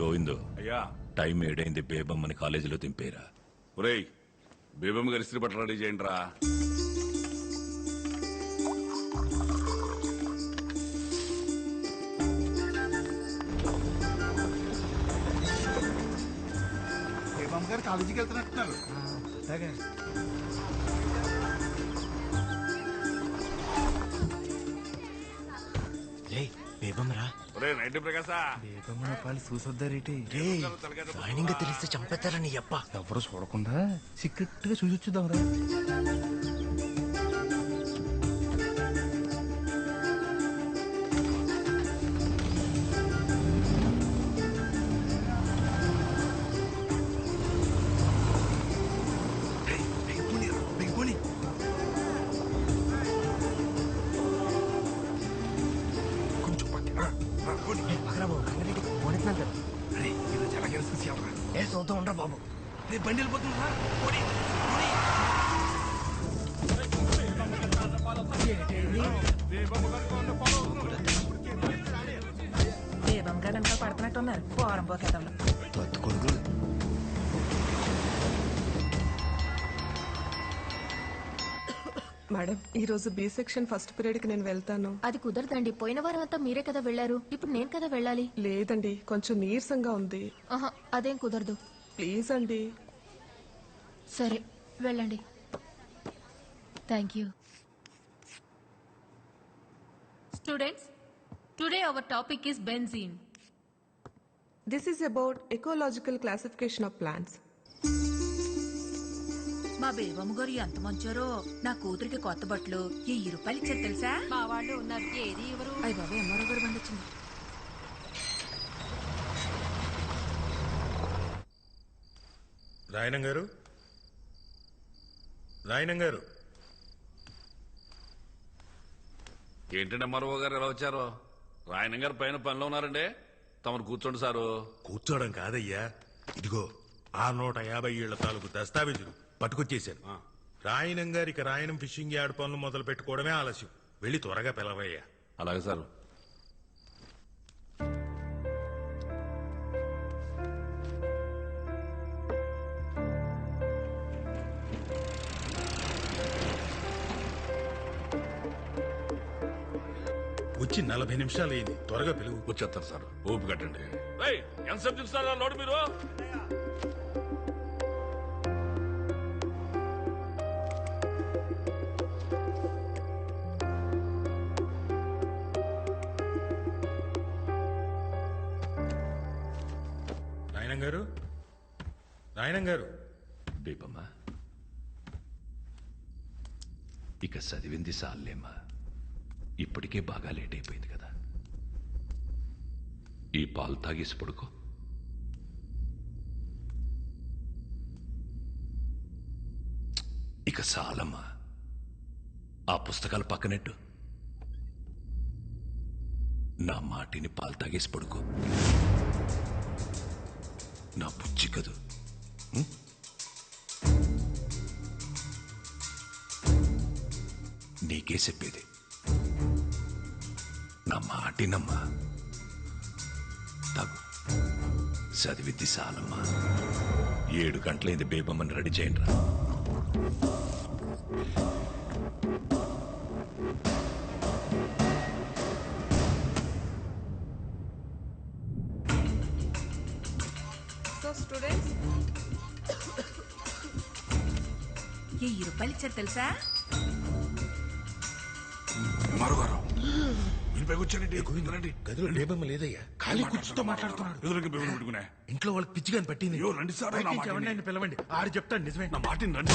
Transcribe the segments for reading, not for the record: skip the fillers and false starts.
గోవిందు అయ్యా టైం ఏడైంది, బేబమ్మని కాలేజీలో దింపేరా. ఒరేయ్ బేబమ్మ గారి ఇస్త్రీ బట్టలు రెడీ చేయండి రా. బేబమ్మ గారు కాలేజీకి వెళ్తున్నట్టున్నారు. ఒరేయ్ నైట్ ప్రకాశా తెలిస్తే చంపేస్తారని అప్ప ఎవరు చూడకుండా సీక్రెట్ గా చూసి వచ్చుదాంరా. చూద్దాం ఉండరా బాబు. బండి వెళ్ళిపోతుందా? బేబమ్మ గారు అంతా పడుతున్నట్టున్నారు పోరం పోకేతంలో. మేడం, ఈ రోజు బి సెక్షన్ ఫస్ట్ పీరియడ్ కి నేను వెళ్తాను. అది కుదరదండి, పోయిన వారం అంతా మీరే కదా వెళ్లారు, ఇప్పుడు నేను కదా వెళ్ళాలి. లేదండి, కొంచెం నీరసంగా ఉంది. ఆహా, అదేం కుదరదు. ప్లీజ్ అండి. సరే వెళ్ళండి. Thank you. Students, today our topic is benzene. This is about ecological classification of plants. మా బేబమ్మ గారు ఎంత మంచారో. నా కూతురికి కొత్త బట్టలు 1000 రూపాయలు ఇచ్చారు తెలుసా. మా వాళ్ళు ఉన్నారు, ఏది ఎవరు? అయ్య బాబా, ఎంఆర్ఓ గారు బండి వచ్చింది. రాయనం గారు, రాయనం గారు. ఏంటంటే మరో గారు ఎలా వచ్చారో? రాయన గారు పైన పనిలో ఉన్నారండి. తమరు కూర్చోండి సారు. కూర్చోవడం కాదయ్యా, ఇదిగో ఆ 150 ఏళ్ల తాలూకు దస్తావేజులు పట్టుకొచ్చేశాను. రాయనం గారికి రాయనం ఫిషింగ్ యార్డ్ పనులు మొదలు పెట్టుకోవడమే ఆలస్యం. వెళ్ళి త్వరగా పిలవయ్యా. అలాగే సారు. వచ్చి 40 నిమిషాలు అయింది, త్వరగా పిలువు. వచ్చేస్తారు సార్, ఓపు కట్టండి. ఎంతసేపు చూస్తారా లోడు మీరు? రాయనం గారు, రాయనం గారు. బేబమ్మ, ఇక చదివింది సాలేమ్మా, ఇప్పటికే బాగా లేట్ అయిపోయింది కదా. ఈ పాలు తాగేసి పడుకో. ఇక చాలమ్మా, ఆ పుస్తకాలు పక్కనెట్టు. నా మాటిని పాలు తాగేసి పడుకో. నా బుజ్జి కదూ. నీకే చెప్పేది, నా మాటినమ్మా. తాగు, చదివిద్ది సాలమ్మా. 7 గంటలైంది, బేబమ్మని రెడీ చేయండి రా. స్టూడెంట్స్, 1000 రూపాయలు ఇచ్చారు తెలుసా. మరోగారు ఇంటిపై కూర్చోండి. గదిలో బేబమ్మ లేదయ్యా, ఖాళీ కూర్చుతో మాట్లాడుతున్నాడు. ఎదురుగా బేబమ్మ పెట్టుకునే. ఇంట్లో వాళ్ళకి పిచ్చిగాని పట్టింది. రండి సార్, నా మాట వినండి. ఎవరినైనా పిలవండి, ఆడు చెప్తాడు నిజమే. నా మాటిని రండి.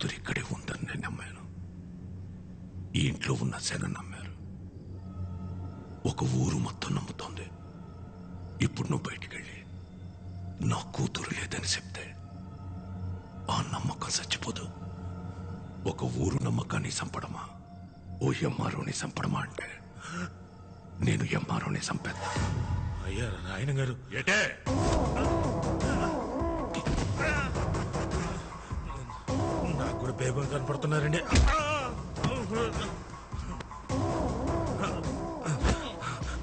కూతురు ఇక్కడే ఉందని నేను నమ్మాను. ఈ ఇంట్లో ఉన్న శన నమ్మారు. ఒక ఊరు మొత్తం నమ్ముతోంది. ఇప్పుడు నువ్వు బయటికెళ్ళి నా కూతురు లేదని చెప్తే ఆ నమ్మకం చచ్చిపోదు. ఒక ఊరు నమ్మకాన్ని చంపడమా, ఓ ఎంఆర్ఓని చంపడమా అంటే నేను ఎంఆర్ఓని చంపేద్దా. అయ్యా నాయన గారు ఏటే నాకు కూడా బేబం కనపడుతున్నారండి.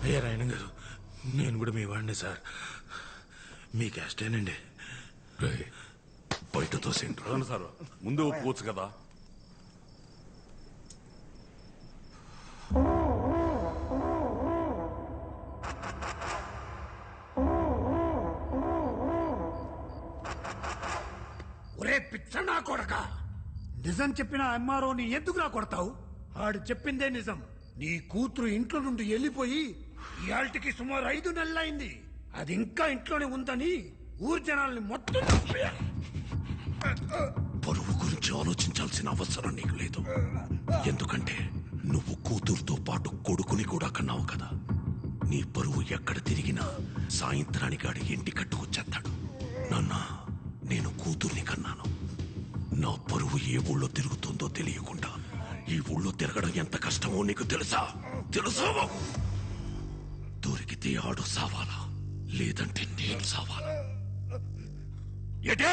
అయ్యా నాయన గారు నేను కూడా మీ వాడిని సార్. మీ క్యాస్టేనండి. బయట తోసేంట్రా. అవును సార్, ముందు ఒప్పుకోవచ్చు కదా. ఒరే పిచ్చనా కొడక, నిజం చెప్పిన ఎంఆర్ఓని ఎందుకులా కొడతావు? ఆడు చెప్పిందే నిజం. నీ కూతురు ఇంట్లో నుండి వెళ్ళిపోయి ఇయాల్టికి సుమారు 5 నెలలైంది. అది ఇంకా ఇంట్లోనే ఉందని ఊరు జనాల్ని మొత్తం చంపేయాలి. పరువు గురించి ఆలోచించాల్సిన అవసరం నీకు లేదు. ఎందుకంటే నువ్వు కూతురుతో పాటు కొడుకుని కూడా కన్నావు కదా. నీ పరువు ఎక్కడ తిరిగినా సాయంత్రానికి అడిగి ఇంటి కట్టుకొచ్చేస్తాడు. నాన్న, నేను కూతుర్ని కన్నాను. నా పరువు ఏ ఊళ్ళో తిరుగుతుందో తెలియకుండా ఈ ఊళ్ళో తిరగడం ఎంత కష్టమో నీకు తెలుసా? తెలుసా? దొరికితే ఆడు సావాలా, లేదంటే నేను సావాలా. ఎటే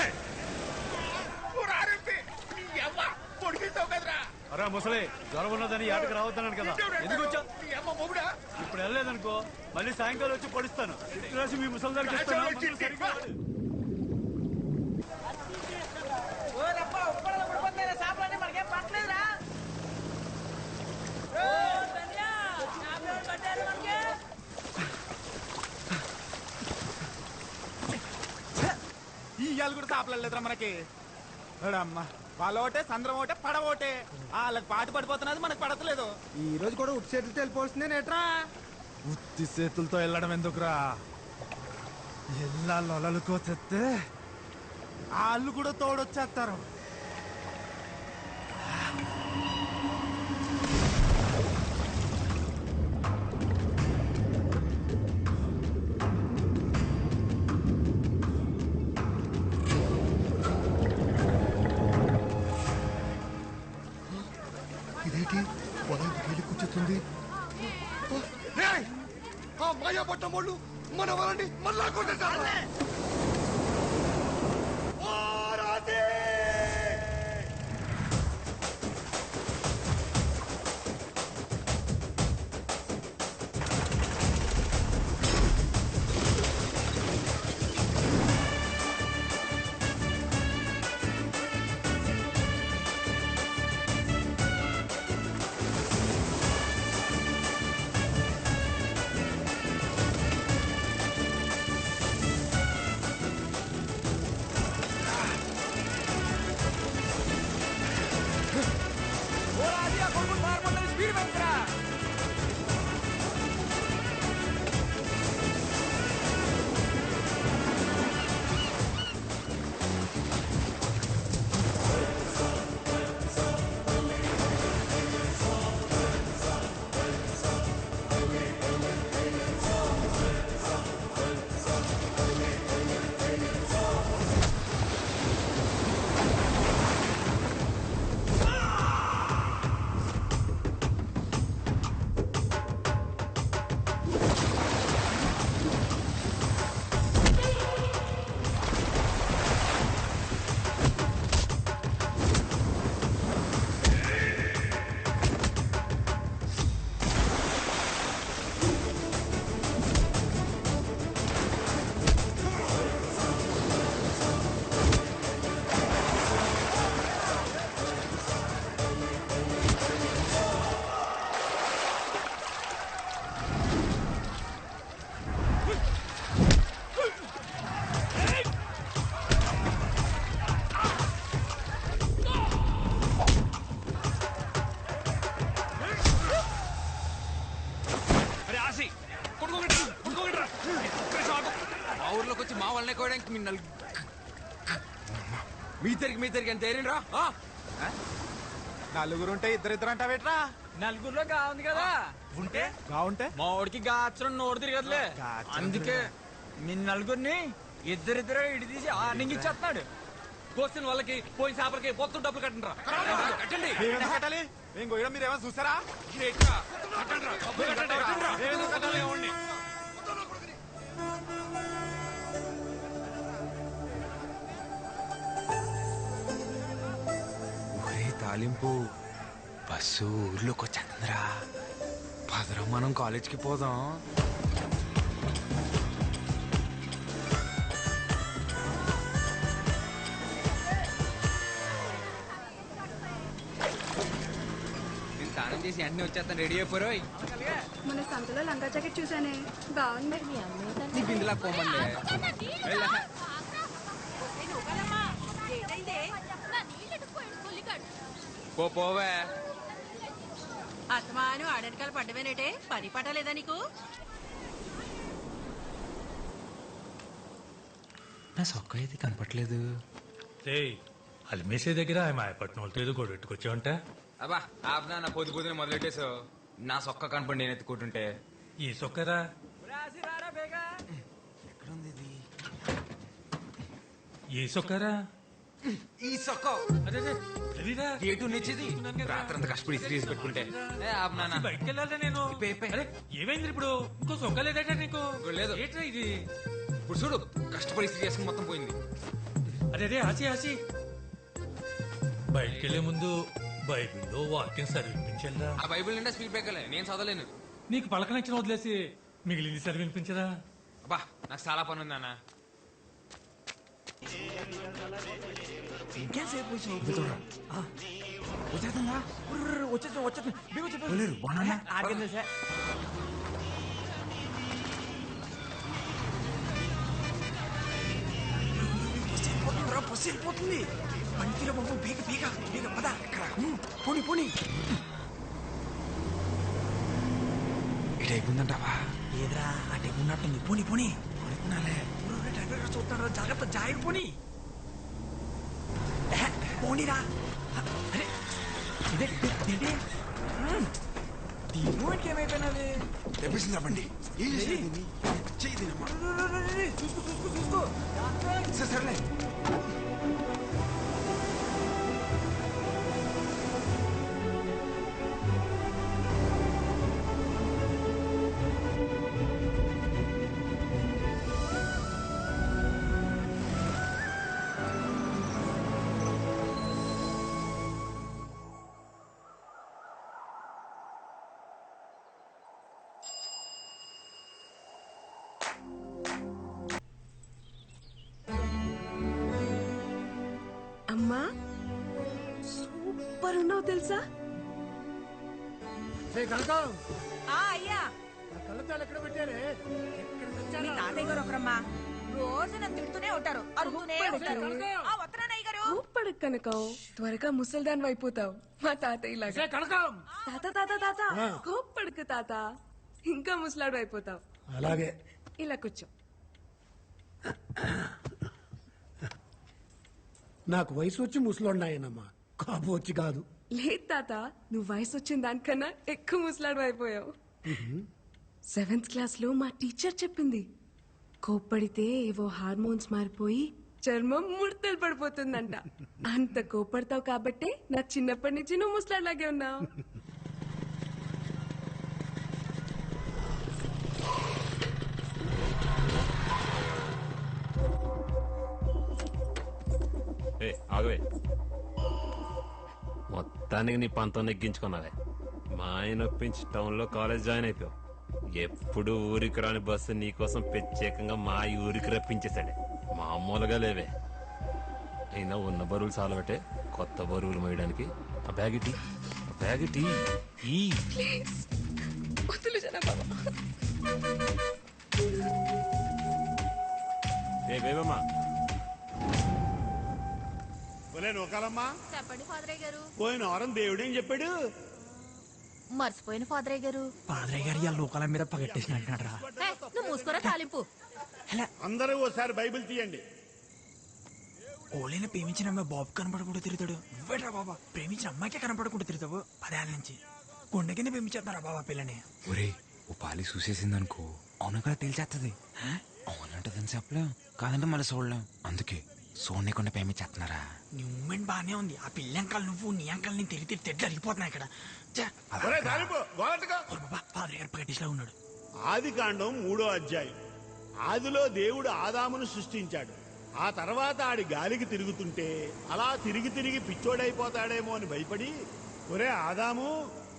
అరే ముసలి జ్వరం ఉన్నదని ఆటకు రావద్దన్నాను కదా, ఎందుకు వచ్చా? ఇప్పుడు వెళ్ళలేదనుకో మళ్ళీ సాయంకాలం వచ్చి పొడిస్తాను. రాసి మీ ముసలి దగ్గరికి ఇస్తాను. ఇవాళ కూడా సాపలేదురా మనకి. అమ్మ వాళ్ళ ఒకటే, సంద్రం ఒకటే, పడవ ఒకటే. వాళ్ళకి పాటు పడిపోతున్నది, మనకు పడతలేదు. ఈ రోజు కూడా ఉట్టి చేతులతో వెళ్ళిపోతుంది నేట్రా. ఉత్తి చేతులతో వెళ్ళడం ఎందుకురా? ఎల్లా లొలలుకో తెస్తే వాళ్ళు కూడా తోడొచ్చేస్తారు. ఇదేంటి పొలం వెళ్ళి కూర్చుంది? మాయా పట్టమోళ్ళు మన వాళ్ళని మళ్ళా కొట్టేశారు. మీ తిరిగి ఎంత ధైర్యం రా? నలుగురుంటే ఇద్దరిద్దరు అంటావేట్రా? నలుగురిలో కావుంది కదా ఉంటే బాగుంటే మా వాడికి గాచరం నోడు తిరగదులే అందుకే మీ నలుగురిని ఇద్దరిద్దరు ఇడి తీసి ఆర్నింగ్ ఇచ్చేస్తున్నాడు. కోసిన వాళ్ళకి పోయిన చేపలకి మొత్తం డబ్బులు కట్టండి కట్టండి. మేమెందుకు కట్టాలి? మేము పోయడం మీరు ఏమైనా చూసారా? మేమెందుకు కట్టాలి? ఏమండి? తాలింపు బస్సు ఊర్లోకి వచ్చేంద్రా. పదరం మనం కాలేజ్కి పోదాం. నేను స్నానం చేసి వెంటనే వచ్చేస్తాను. రెడీ అయిపోరు. మన సంతలో లంగా జాకెట్ చూసానే బాగుంది. నీ బిందులా పోమంది. పోవే. అత్తమాను ఆడనకాలు పడ్డమేనేటే పని పట్టలేదా నీకు? నా సొక్క అయితే కనపట్లేదు. అల్మేసే దగ్గర ఆమె ఆయపట్నం వాళ్ళతో ఏదో గొడవ పెట్టుకొచ్చావంట. అబ్బా ఆపనా, నా పొద్దు పొద్దున మొదలెట్టేసావు. నా సొక్క కనపడి నేను ఎత్తుకుంటుంటే. ఈ సొక్కరా ఎక్కడుంది ఇది? ఏ సొక్కరా? ఈ సొక్క గేటు నిచ్చేది. రాత్రంతా కష్టపడి ఇస్త్రీ చేసి పెట్టుకుంటే. ఆపనా బయటకు వెళ్ళాలా నేను? ఏమైంది ఇప్పుడు? ఇంకో సొక్క లేదట నీకు? లేదు. ఏంట్రా ఇది? ఇప్పుడు చూడు, కష్టపడి ఇస్త్రీ చేసుకుని మొత్తం పోయింది. అరే ఆచి బయటికి వెళ్లే ముందు బైబిల్లో వాక్యం చదివించల్లా. ఆ బైబిల్ నిండా స్పీడ్ బ్రేకర్లే, నేను చదవలేను. నీకు పలకనచ్చిన వదిలేసి మిగిలింది చదివినిపించరా? అబ్బా నాకు చాలా పని ఉంది అన్న. ఇంకేసేపు వచ్చేస్తుందా? పోతుంది పంటిలో బాబు బీగ బీగ బీగ పద. పోనీ పోనీ. ఇటు అయిపోయిందంటావా? ఏదిరా అంటే ఉన్నట్టుంది. పోనీ పోనీ అనుకున్నాలే. డ్రైవర్ చూస్తాడు, జాగ్రత్త జాయిర్. పోనీ పోనీరా. అరే ఇదేంటి దీనికి ఏమైపోయినది? తెప్పిసింది బండి. చూసుకో సరేలే. అమ్మా సూపర్ ఉన్నావు తెలుసా? అయ్యా కళ్ళద్దాలు ఎక్కడ పెట్టారే? మీ తాతయ్య గారు ఒకరమ్మా రోజు నన్ను తిడుతూనే ఉంటారు, అరుగుతూనే ఉంటారు. వస్తున్నానయ్య గారు. కోప్పడకు కనకం, త్వరగా ముసల్దాన్ అయిపోతావు మా తాతయ్య లాగా. తాత తాత తాత కోప్పడకు తాత, ఇంకా ముసలాడు అయిపోతావు. అలాగే ఇలా కూర్చో. నాకు వయసు వచ్చి ముసలోన్నాయనమ్మా, కాబు వచ్చి కాదు. లేదు తాత, నువ్వు వయసు వచ్చిన దానికన్నా ఎక్కువ ముసలాడు అయిపోయావు. 7th క్లాస్ లో మా టీచర్ చెప్పింది, కోప్పడితే ఏవో హార్మోన్స్ మారిపోయి చర్మం ముడతలు పడిపోతుందంట. అంత కోప్పడతావు కాబట్టే నాకు చిన్నప్పటి నుంచి నువ్వు ముసలాడ్లాగే ఉన్నావు. ఆగవే, మొత్తానికి నీ పంతం నెగ్గించుకున్నావే. మా ఆయన ఒప్పించి టౌన్ లో కాలేజ్ జాయిన్ అయిపోయావు. ఎప్పుడు ఊరికి రాని బస్సు నీకోసం ప్రత్యేకంగా మా ఊరికి రప్పించేశాడే. మామూలుగా లేవే. అయినా ఉన్న బరువులు చాలబట్టే కొత్త బరువులు మోయడానికి. ఆ బ్యాగిటీ ఈ ఏ బేబమ్మా, చెప్పండి ఫాదరయ్య గారు. పోయిన వారం దేవుడేం చెప్పాడు? మర్చిపోయిన ఫాదరయ్య గారు. పాదరయ్య గారు ఇవాళ లోకాల మీద పగట్టేసిన అంటున్నాడు రా. నువ్వు మూసుకోరా తాలింపు. అందరూ ఓసారి బైబిల్ తీయండి. ఓలైనా ప్రేమించిన అమ్మాయి బాబు కనపడకుండా తిరుగుతాడు. నువ్వేట్రా బాబా ప్రేమించిన అమ్మాయికే కనపడకుండా తిరుగుతావు? 10 ఏళ్ళ నుంచి కొండ కింద ప్రేమించేస్తున్నారా బాబా పిల్లని? ఒరే ఓ పాలి చూసేసిందనుకో అవును కదా తెలిసేస్తుంది. అవునంటదని చెప్పలేం, కాదంటే మళ్ళీ చూడలేం. అందుకే చూడకుండా ప్రేమించేస్తున్నారా? నీ మూమెంట్ బాగానే ఉంది. ఆ పిల్ల అంకాలు నువ్వు నీ అంకాలు నేను తిరిగి తెడ్లు అరిగిపోతున్నాయి ఇక్కడ. ఫాదర్ గారు ప్రకటిస్లా ఉన్నాడు. ఆది కాండం 3వ అధ్యాయం. ఆదిలో దేవుడు ఆదామును సృష్టించాడు. ఆ తర్వాత ఆడి గాలికి తిరుగుతుంటే అలా తిరిగి తిరిగి పిచ్చోడైపోతాడేమో అని భయపడి, ఒరే ఆదాము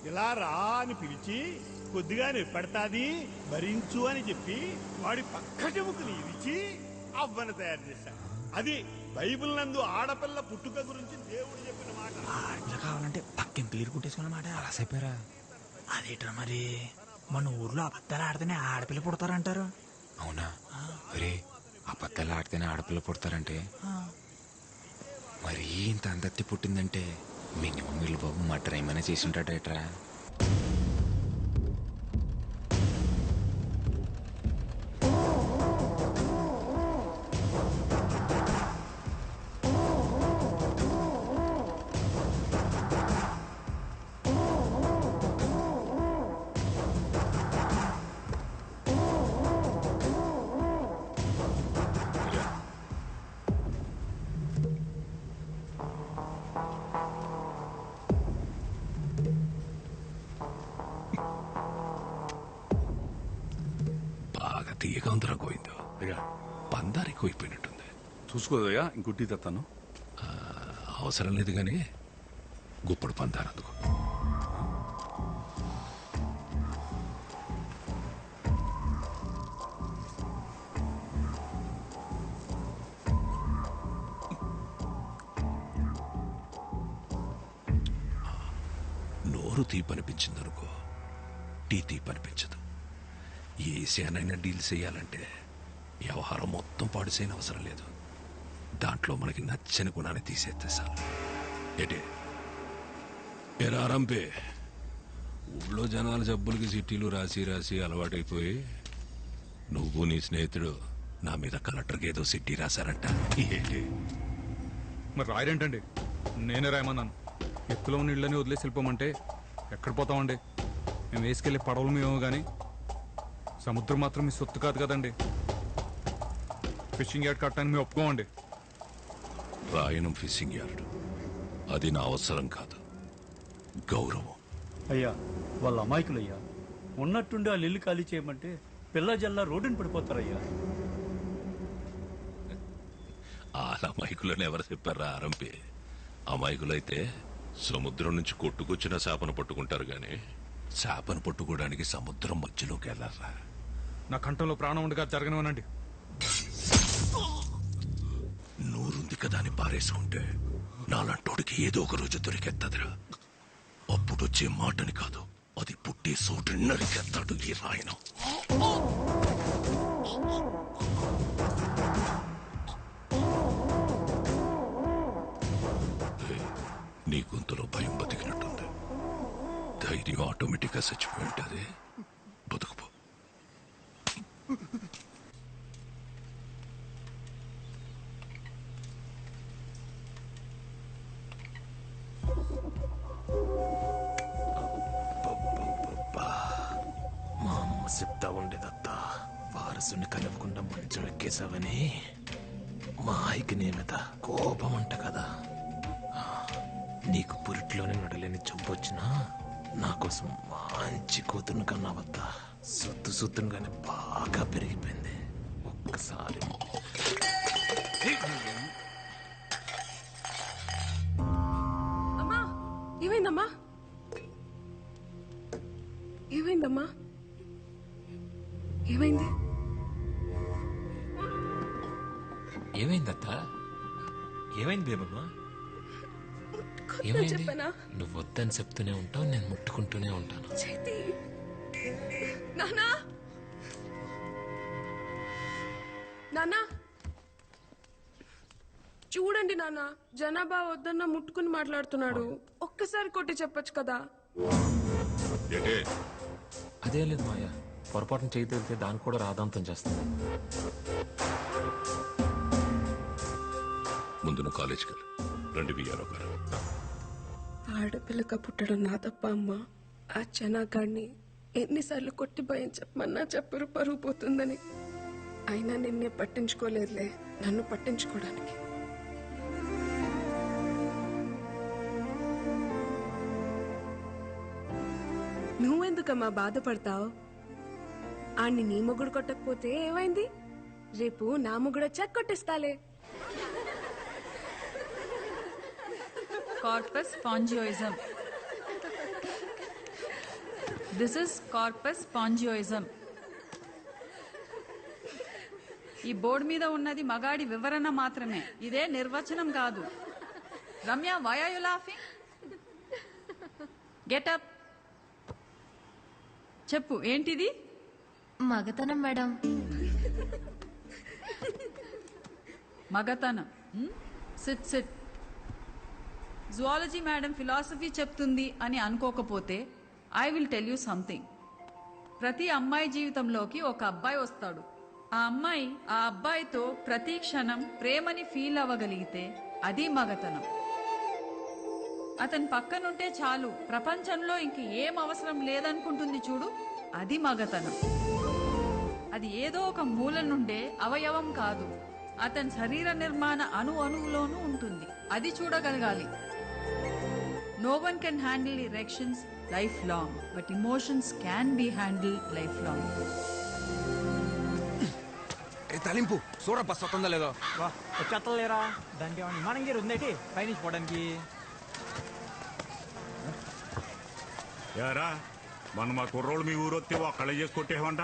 ఇలా రా అని పిలిచి కొద్దిగా నిప్పడతాది భరించు అని చెప్పి వాడి పక్క చెముకుని ఇరిచి అవ్వను తయారు చేశాడు. అది బైబిల్ నందు ఆడపిల్ల పుట్టుక గురించి దేవుడు చెప్పిన మాట. ఇట్లా కావాలంటే పక్కన క్లియర్ కుట్టేసుకున్నమాట. అలా చెప్పారా? అదేట్రా మరి మన ఊర్లో అబద్ధాలు ఆడితేనే ఆడపిల్ల పుడతారంటారు. అవునా? ఒరే అబద్ధాలు ఆడితేనే ఆడపిల్ల పుడతారంటే మరీ ఇంత అందత్తి పుట్టిందంటే మినిమం వీళ్ళు బాబు మటర్ ఏమైనా చేసి ఉంటాడేట్రా? బాగా తీయగా ఉందిరా గోవిందో. పందారు ఎక్కువైపోయినట్టుంది. చూసుకోదయ్యా ఇంకొట్టి తెస్తాను. అవసరం లేదు కానీ గుప్పుడు పందారు అందుకు. నోరు తీపనిపించిందనుకో టీ తీపనిపించదు. ఏ విషయానైనా డీల్ చేయాలంటే వ్యవహారం మొత్తం పాడు చేయని అవసరం లేదు. దాంట్లో మనకి నచ్చని గుణాన్ని తీసేస్తే చాలు. ఏటే ఎరా రంపే, ఊళ్ళో జనాల జబ్బులకి చిట్టీలు రాసి రాసి అలవాటైపోయి నువ్వు నీ స్నేహితుడు నా మీద కలెక్టర్కి ఏదో చిట్టి రాశారంట. ఏంటి మరి రాయరేంటండి? నేనే రాయమన్నాను. ఎత్తులో ఉన్న ఇళ్ళని వదిలేసి వెళ్ళిపోమంటే ఎక్కడ పోతామండి? మేము వేసుకెళ్ళి పడవలు మేము కానీ సముద్రం మాత్రం మీ సొత్తు కాదు కదండి. ఫిషింగ్ యార్డ్ కట్టడానికి మేము ఒప్పుకోమండి. రాయనం ఫిషింగ్ యార్డ్ అది నా అవసరం కాదు, గౌరవం. అయ్యా వాళ్ళ అమాయకులయ్యా. ఉన్నట్టుండి వాళ్ళు ఇల్లు ఖాళీ చేయమంటే పిల్ల జల్లా రోడ్డుని పడిపోతారయ్యా. ఆ అమాయకులని ఎవరు చెప్పారా ఆరంపి? అమాయకులైతే సముద్రం నుంచి కొట్టుకొచ్చిన చేపను పట్టుకుంటారు గాని చేపను పట్టుకోవడానికి సముద్రం మధ్యలోకి వెళ్ళారా? నా కంఠంలో ప్రాణం ఉండగా జరగనివ్వనండి. నూరుంది కదా అని పారేసుకుంటే నాలంటోడికి ఏదో ఒక రోజు దొరికెత్తదిరా. అప్పుడు వచ్చే మాటని కాదు, అది పుట్టే చోటు నరికెత్తాడు ఈ రాయనం. నీ గొంతులో భయం బతికినట్టుంది. ధైర్యం ఆటోమేటిక్గా చచ్చిపోయి ఉంటుంది. బతుకుపో. మా అమ్మ చెప్తా ఉండేదత్తా, వారసుని కలవకుండా మంచం ఎక్కేసావని. మా ఆయికి నీ మీద కోపం అంట కదా. నీకు పురిట్లోనే నడలేని చంపొచ్చినా నా కోసం మంచి కూతురుని కన్నావద్దా. సుత్తును కానీ బాగా పెరిగిపోయింది. ఒక్కసారి అమ్మా ఏమైందమ్మా? ఏమైందమ్మా? ఏమైంది? ఏమైందత్తా? ఏమైంది బేబమ్మా? ఏమైంది? చెప్పనా? నువ్వు వద్దని చెప్తూనే ఉంటావు, నేను ముట్టుకుంటూనే ఉంటాను. చేతి నానా నానా చూడండి నాన్న, జనాభా వద్దన్న ముట్టుకుని మాట్లాడుతున్నాడు. ఒక్కసారి కొట్టి చెప్పొచ్చు కదా. అదే లేదు మాయా, పొరపాటున చేయి తగిలితే దాన్ని కూడా రాదాంతం చేస్తుంది. ముందు నువ్వు కాలేజీకి వెళ్ళు. రండి విఆర్ఓ గారు. ఆడపిల్లక పుట్టడం నా తప్ప అమ్మ. ఆ చెనాగాడిని ఎన్నిసార్లు కొట్టి భయం చెప్పమన్నా చెప్పరు, పరుగు పోతుందని. అయినా నిన్నే పట్టించుకోలేదులే, నన్ను పట్టించుకోవడానికి. నువ్వెందుకమ్మా బాధపడతావు? ఆడిని నీ మొగుడు కొట్టకపోతే ఏమైంది? రేపు నా మొగుడు వచ్చాక కొట్టిస్తాలే. Corpus spongiosum. This is corpus spongiosum. ఈ బోర్డు మీద ఉన్నది మగాడి వివరణ మాత్రమే, ఇదే నిర్వచనం కాదు. Ramya, why are you laughing? Get up. చెప్పు, ఏంటిది? మగతనం మేడం. మగతనం. SIT SIT. Zoology madam philosophy చెప్తుంది అని అనుకోకపోతే I will tell you something. ప్రతి అమ్మాయి జీవితంలోకి ఒక అబ్బాయి వస్తాడు. ఆ అమ్మాయి ఆ అబ్బాయితో ప్రతి క్షణం ప్రేమని ఫీల్ అవ్వగలిగితే అది మగతనం. అతని పక్కనుంటే చాలు, ప్రపంచంలో ఇంక ఏం అవసరం లేదనుకుంటుంది చూడు, అది మగతనం. అది ఏదో ఒక మూల నుండే అవయవం కాదు, అతని శరీర నిర్మాణ అణువులోనూ ఉంటుంది. అది చూడగలగాలి. No one can handle erections lifelong, but emotions can be handled lifelong. తలింపు Sura bus వస్తుందా లేదో వచ్చేస్తలేరా? దానికి ఏమన్నా విమానం గేరు ఉందేటి పైనుంచి పోవడానికి? యారా మన మా కుర్రోళ్ళు మీ ఊరు వస్తే ఒక్కళ్ళే చేసి కొట్టేవంట.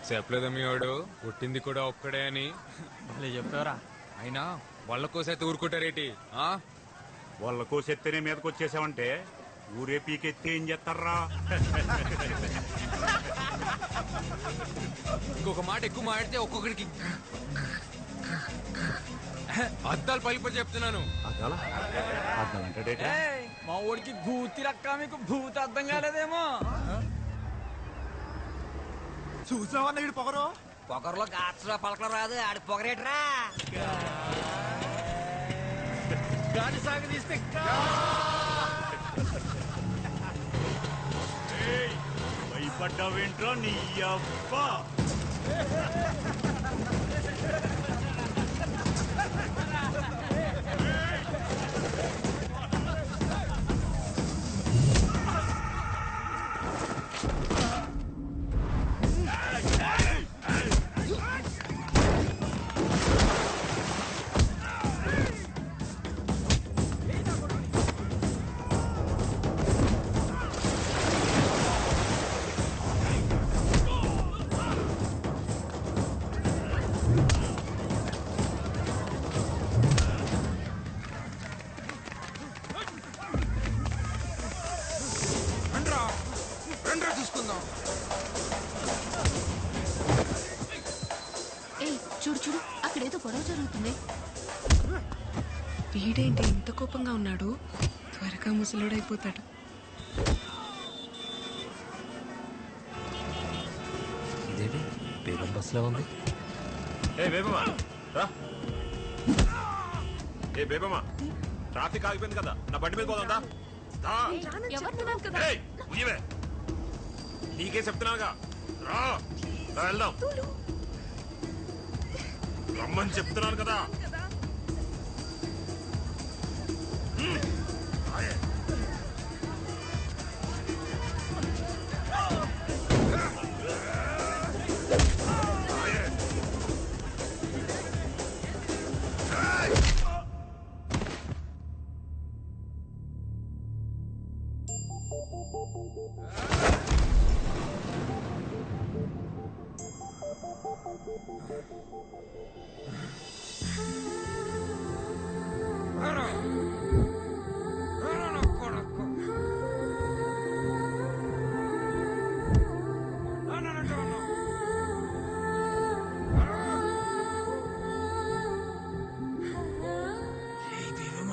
చెప్పలేదా మీ వాడు పుట్టింది కూడా ఒక్కడే అని? భలే చెప్పారా? అయినా వాళ్ళ కోసైతే ఊరుకుంటారేటి? వాళ్ళ కోసెత్తేనే మీదకి వచ్చేసావంటే ఊరే పీకెత్తే ఏం చేస్తారా? ఇంకొక మాట ఎక్కువ మాడితే ఒక్కొక్కడికి అద్దాలు పలిపడి చెప్తున్నాను. మా ఊడికి భూతి రక్క, మీకు భూతి అర్థం కాలేదేమో. చూసావా వీడు పొగరు? పొగరులో గాత్ర పలకలు రాదు, ఆడి పొగరేట్రా. గాలి సాగదీస్తే భయపడ్డావేంట్రా నీ అబ్బా? చూసుకుందాం. చూడు చూడు, అక్కడేదో గొడవ జరుగుతుంది. వీడేంటి ఇంత కోపంగా ఉన్నాడు? త్వరగా ముసలుడైపోతాడు. ఇదేంటి బేగం బస్సులో ఉంది? ఏ బేబమ్మా, ట్రాఫిక్ ఆగిపోయింది కదా, నా బండి మీద పోదా? నీకే చెప్తున్నాగా, రా వెళ్దాం. రమ్మని చెప్తున్నాను కదా.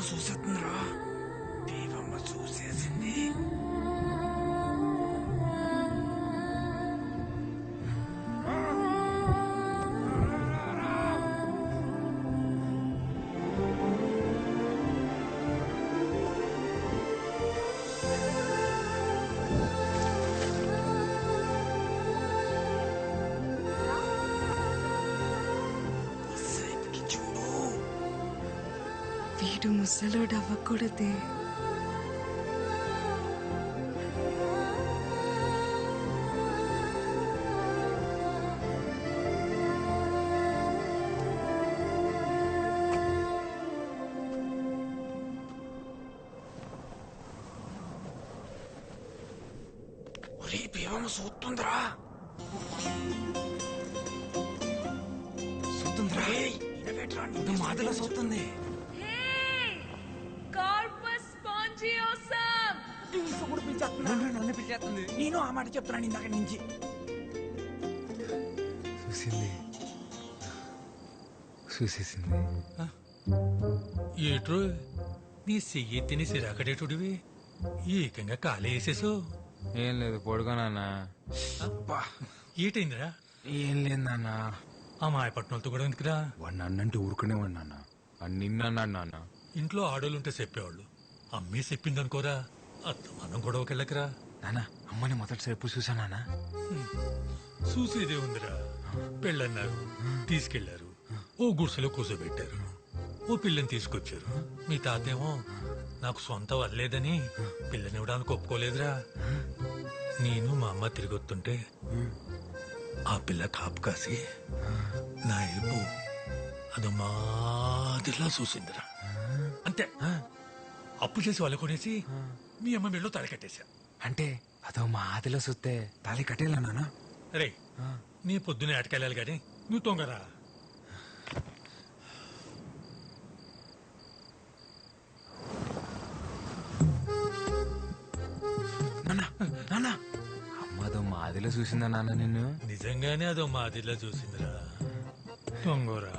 చూసేస్తుందిరా, దేవమ్మ చూసేసింది. వీడు ముసలోడు అవ్వకూడదే. చూస్తుందిరా మాదిలో చూస్తుంది. నన్ను పిలిచేస్తుంది. నేను ఆ మాట చెప్తున్నాను ఇందాక నుంచి. చూసేసింది. ఏట్రో నీ చెయ్యి తిని సిరాకడేటుడివి ఏకంగా కాలే వేసేసు. ఏం లేదు పడుకో నాన్న. ఏటైందిరా? ఏం లేదు నాన్న. ఆ మాయపట్నంతో కూడా ఎందుకురా? వాడు నన్నంటే ఊరుకునేవాడు నాన్న. నిన్నన్నాడు నాన్న. ఇంట్లో ఆడోళ్ళుంటే చెప్పేవాళ్ళు. అమ్మే చెప్పిందనుకోరా, మనం గొడవకెళ్ళకరా. నాన్న అమ్మని మొదటిసారి ఎప్పుడు చూసా నాన్న? చూసేదే ఉందిరా. పెళ్ళన్నారు, తీసుకెళ్లారు, ఓ గుడిసెలో కూర్చోబెట్టారు, ఓ పిల్లని తీసుకొచ్చారు. మీ తాతేమో నాకు సొంత వల్లేదని పిల్లనివ్వడానికి ఒప్పుకోలేదురా. నేను మా అమ్మ తిరిగొస్తుంటే ఆ పిల్ల కాపు కాసి నా ఏపు అది మాదిరిలా చూసిందిరా. అంతే. అప్పు చేసి వాళ్ళు కొనేసి మీ అమ్మ మెళ్ళో తాళి కట్టేశా. అంటే అదో మా ఆదిలో చూస్తే తాళి కట్టేలా నాన్న? రే నీ పొద్దునే అటకెళ్ళాలి గాని నువ్వు తొంగరా. అమ్మదో మాదిలో చూసిందా నాన్న నిన్ను? నిజంగానే అదో మాదిరిలా చూసిందిరా. తొంగోరా.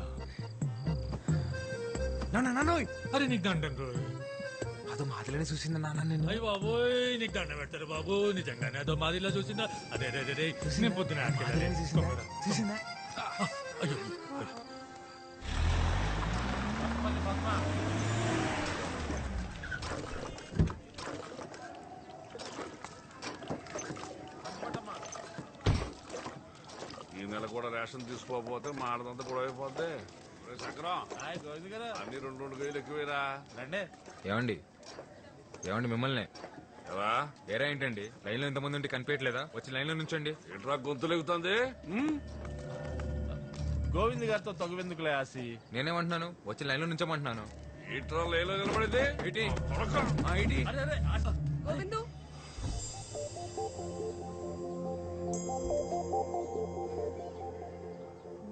అరే నీకు దండం రోజు అదో మాదిలోనే చూసిందా నాన్న నిన్ను? అయ్యి బాబోయ్ నీకు దండం పెడతారు బాబు. నిజంగానే అదో మాదిరిలా చూసిందా? అదే అదే అదే నేను పొద్దున చూసిందా? అయ్యో ఈ నెల కూడా రేషన్ తీసుకోకపోతే మాడదంతా కూడా అయిపోద్ది. చక్రం అన్ని రెండు రెండు గేలు ఎక్కువేరా. ఏమండి ఏమండి మిమ్మల్ని ఏరా ఏంటండి లైన్ లో ఇంతమంది ఉంటే కనిపించట్లేదా? వచ్చి లైన్ లో నుంచండి. ఎట్రా గొంతులు ఎగుతుంది. గోవింద్ గారితో తగువెందుకులే ఆసి. నేనేమంటున్నాను? వచ్చి లైన్ లో నుంచోమంటున్నాను. ఇట్రా లైన్లో నిలబడింది. గోవిందు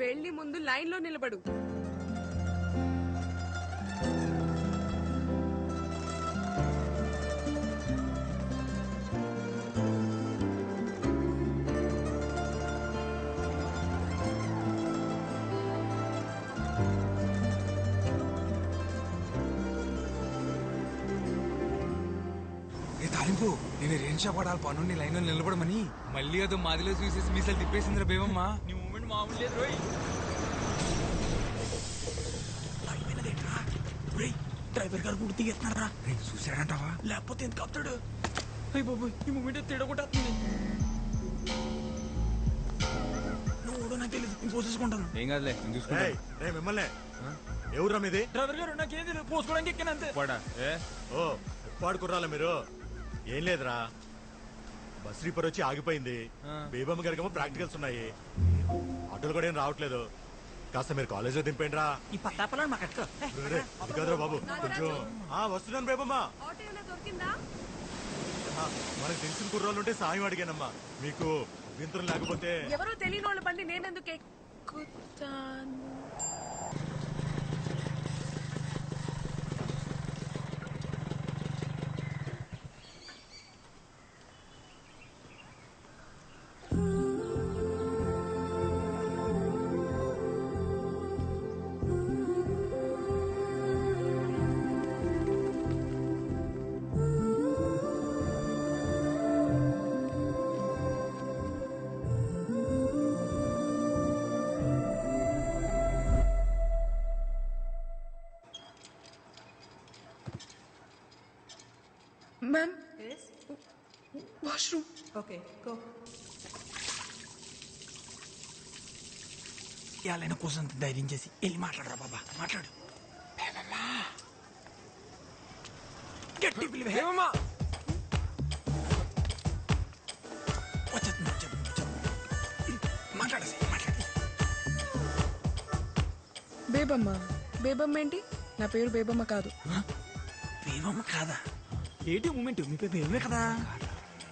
వెళ్ళి ముందు లైన్ లో నిలబడు. తాలింపు నేను రేణు షాప్ పడాలి పనుండి లైన్ లో నిలబడమని. మళ్ళీ అదో మాదిలో చూసేసి మీసాలు తిప్పేసిందిరా బేవమ్మా. నీ మూమెంట్ మామూలు లేదు రోయ్. డ్రైవర్ గారు కూడా దిగేస్తున్నారా? చూసాడంటావా? లేకపోతే ఎందుకు ఆపుతాడు? అయ్యి బాబు ఈ మూమెంట్ తిడగొట్టేస్తుంది. నువ్వు నాకు తెలియదు, నేను పోసేసుకుంటాను. ఏం కాదులే నేను చూసుకుంటా. మిమ్మల్ని ఎవరు మీది? డ్రైవర్ గారు నాకేం తెలియదు, పోసుకోవడానికి ఎక్కాను అంతే. ఓ ఉప్పాడు కుర్రాల మీరు? ఏం లేదురా, బస్ రీపర్ వచ్చి ఆగిపోయింది. బేబమ్మ గారికేమో ప్రాక్టికల్స్ ఉన్నాయి. ఆటోలు కూడా ఏం రావట్లేదు. కాస్త మీరు కాలేజ్ లో దింపేండి రా. ఈ పత్తాపలను మాకు అట్టుకో. అది కాదురా బాబు, కొంచెం వస్తున్నాను బేబమ్మ. మనకు తెలిసిన కుర్రాళ్ళు ఉంటే సాయం అడిగానమ్మా. మీకు వింతరం లేకపోతే ఎవరో తెలియని వాళ్ళ బండి నేనెందుకు ఎక్కుతాను? Ma'am? Yes? Washroom. Okay, go. ఇవాళైనా కోసం ధైర్యం చేసి వెళ్ళి మాట్లాడరా బాబా, మాట్లాడు. గట్టి పిలివేమమ్మా. బేబమ్మ. బేబమ్మ ఏంటి? నా పేరు బేబమ్మ కాదు. బేబమ్మ కాదా? ఏంటి మూమెంట్? మీ పేరు బేబమే కదా?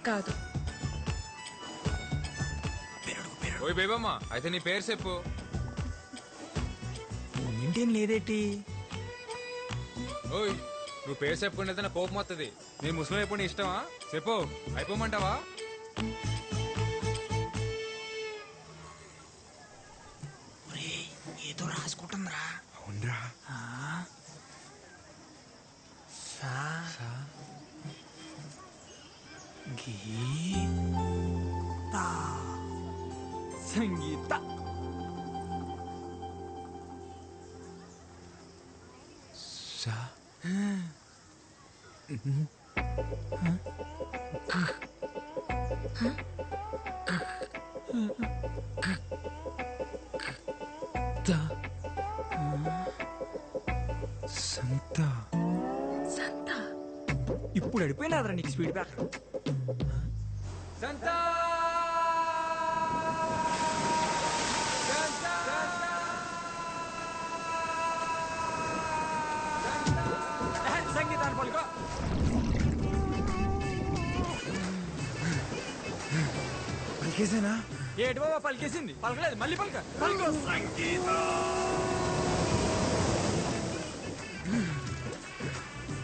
కాదు. ఓయ్ బేబమ్మ, అయితే నీ పేరు చెప్పు. మూమెంట్ ఏం లేదేటి? ఓయ్, నువ్వు పేరు చెప్పుకుంటే నా కోపం వస్తుంది. నేను ముస్లిం అయిపోయి నీ ఇష్టమా? చెప్పు, అయిపోమంటావా? ఏదో రాసుకుంటుందిరా. అవునరా. సంగీత. సంత. సంత. ఇప్పుడు అడిపోయినాదరా నీకు స్పీడ్ బ్రేకర్. సంత. సంగీతాన్ని పలుకో. పలికేసేనా? ఏటి బాబా పలికేసింది? పలకలేదు, మళ్ళీ పలక. పలుకో.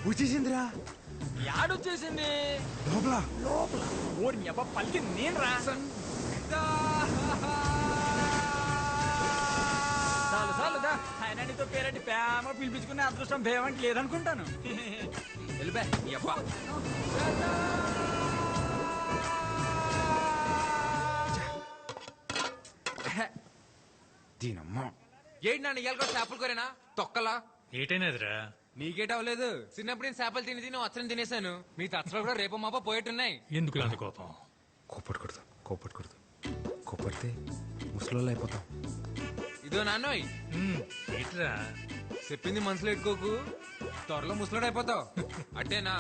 వచ్చేసిందిరా. యాడొచ్చేసింది? లోపల. లోపల ఓరి అబ్బా పలికింది నేను రా. చాలు చాలు దా. ఆయన నీతో పేరంటి ప్రేమ పిలిపించుకునే అదృష్టం భేమంటి లేదనుకుంటాను. వెళ్ళిపా నీ అబ్బా. దీనమ్మా. ఏంటి నాన్న ఇవాళ కూడా చేపలు కోరేనా? తొక్కలా. ఏటైనదిరా? నీకేట అవ్వలేదు. చిన్నప్పుడు నేను చేపలు తిని తిని వచ్చని తినేసాను. మీ తచ్చలు కూడా రేపు మాప పోయేట్టున్నాయి. ఎందుకు అంత కోపం? కోపడకూడదు, కోపడకూడదు. కోపడితే ముసలోళ్ళు అయిపోతాం. ఇదో నాన్నోయ్. ఏట్రా? చెప్పింది మనసులో ఎట్టుకోకు, త్వరలో ముసలోడు అయిపోతావు. అట్టేనా?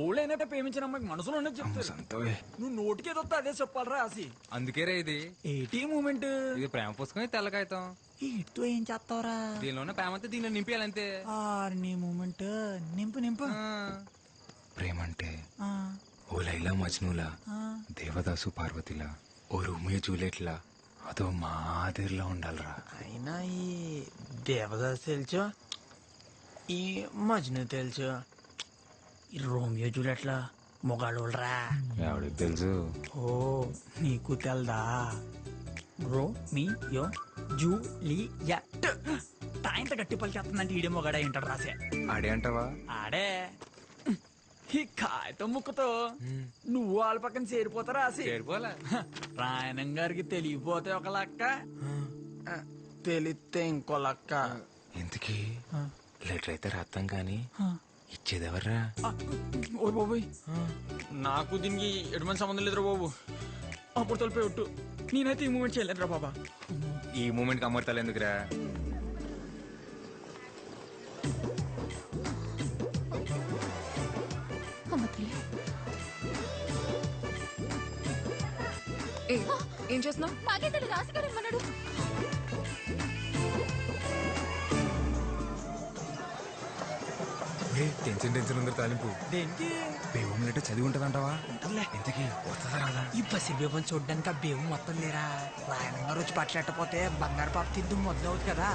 ఓళ్ళైనట్టే ప్రేమించిన అమ్మాయికి మనసులో ఉన్నది చెప్తారు. నువ్వు నోటికేదో అదే చెప్పాలరా ఆసి. అందుకే రా ఇది. ఏటీ మూమెంట్? ఇది ప్రేమ పుస్తకం, తెల్ల కాగితం. ఇటుతో ఏం చేస్తావురా? దీనిలోనే ప్రేమ అంతా దీనిలో నింపేయాలంతే. నీ మూమెంట్ నింపు నింపు. ప్రేమ అంటే ఓ లైలా మజ్నులా, దేవదాసు పార్వతిలా, ఓ రోమియో జూలియట్లా, అదో మాదిరిలా ఉండాలిరా. అయినా ఈ దేవదాస్ తెలుసు, ఈ మజ్ను తెలుసు, ఈ రోమియో జూలియట్లా మొగాళ్ళరా. ఎవడికి తెలుసు? ఓ నీకు తెల్దా? Romeo Juliet. తాయింత గట్టి పలికేస్తుందంటే ఈడే మొగాడే ఏంటాడు రాసే. ఆడే అంటావా? ఆడే. ఈ కాగితం ముక్కతో నువ్వు వాళ్ళ పక్కన చేరిపోతారా రాసి. రాయణం గారికి తెలియపోతే ఒక లక్క, తెలిస్తే ఇంకో లక్క. ఎందుకీ లెటర్ అయితే రాస్తాం కానీ ఇచ్చేదెవర్రా? ఓ బాబోయ్, నాకు దీనికి ఎటువంటి సంబంధం లేదురా బాబు. అప్పుడు తొలిపోయి ఒట్టు. నేనైతే ఈ మూమెంట్ చేయలేదురా బాబా. ఈ మూమెంట్ కి అమర్తాలు ఎందుకురా? ఏం చేస్తున్నావు? మాకే తెలియదు, రాసిగారు ఏమన్నాడు? టెన్షన్ టెన్షన్ ఉంది తాలింపు. దేనికి? బేబం లెటర్ చదివి ఉంటదంటావా? ఇంతకీ వస్తుందా రాదా? ఈ పసి బేబం చూడ్డానికి ఆ బేబు మొత్తం లేరా. రాయణం గారు వచ్చి పట్లెట్టపోతే బంగారు పాప తిద్దు మొదలవుతుంది కదా.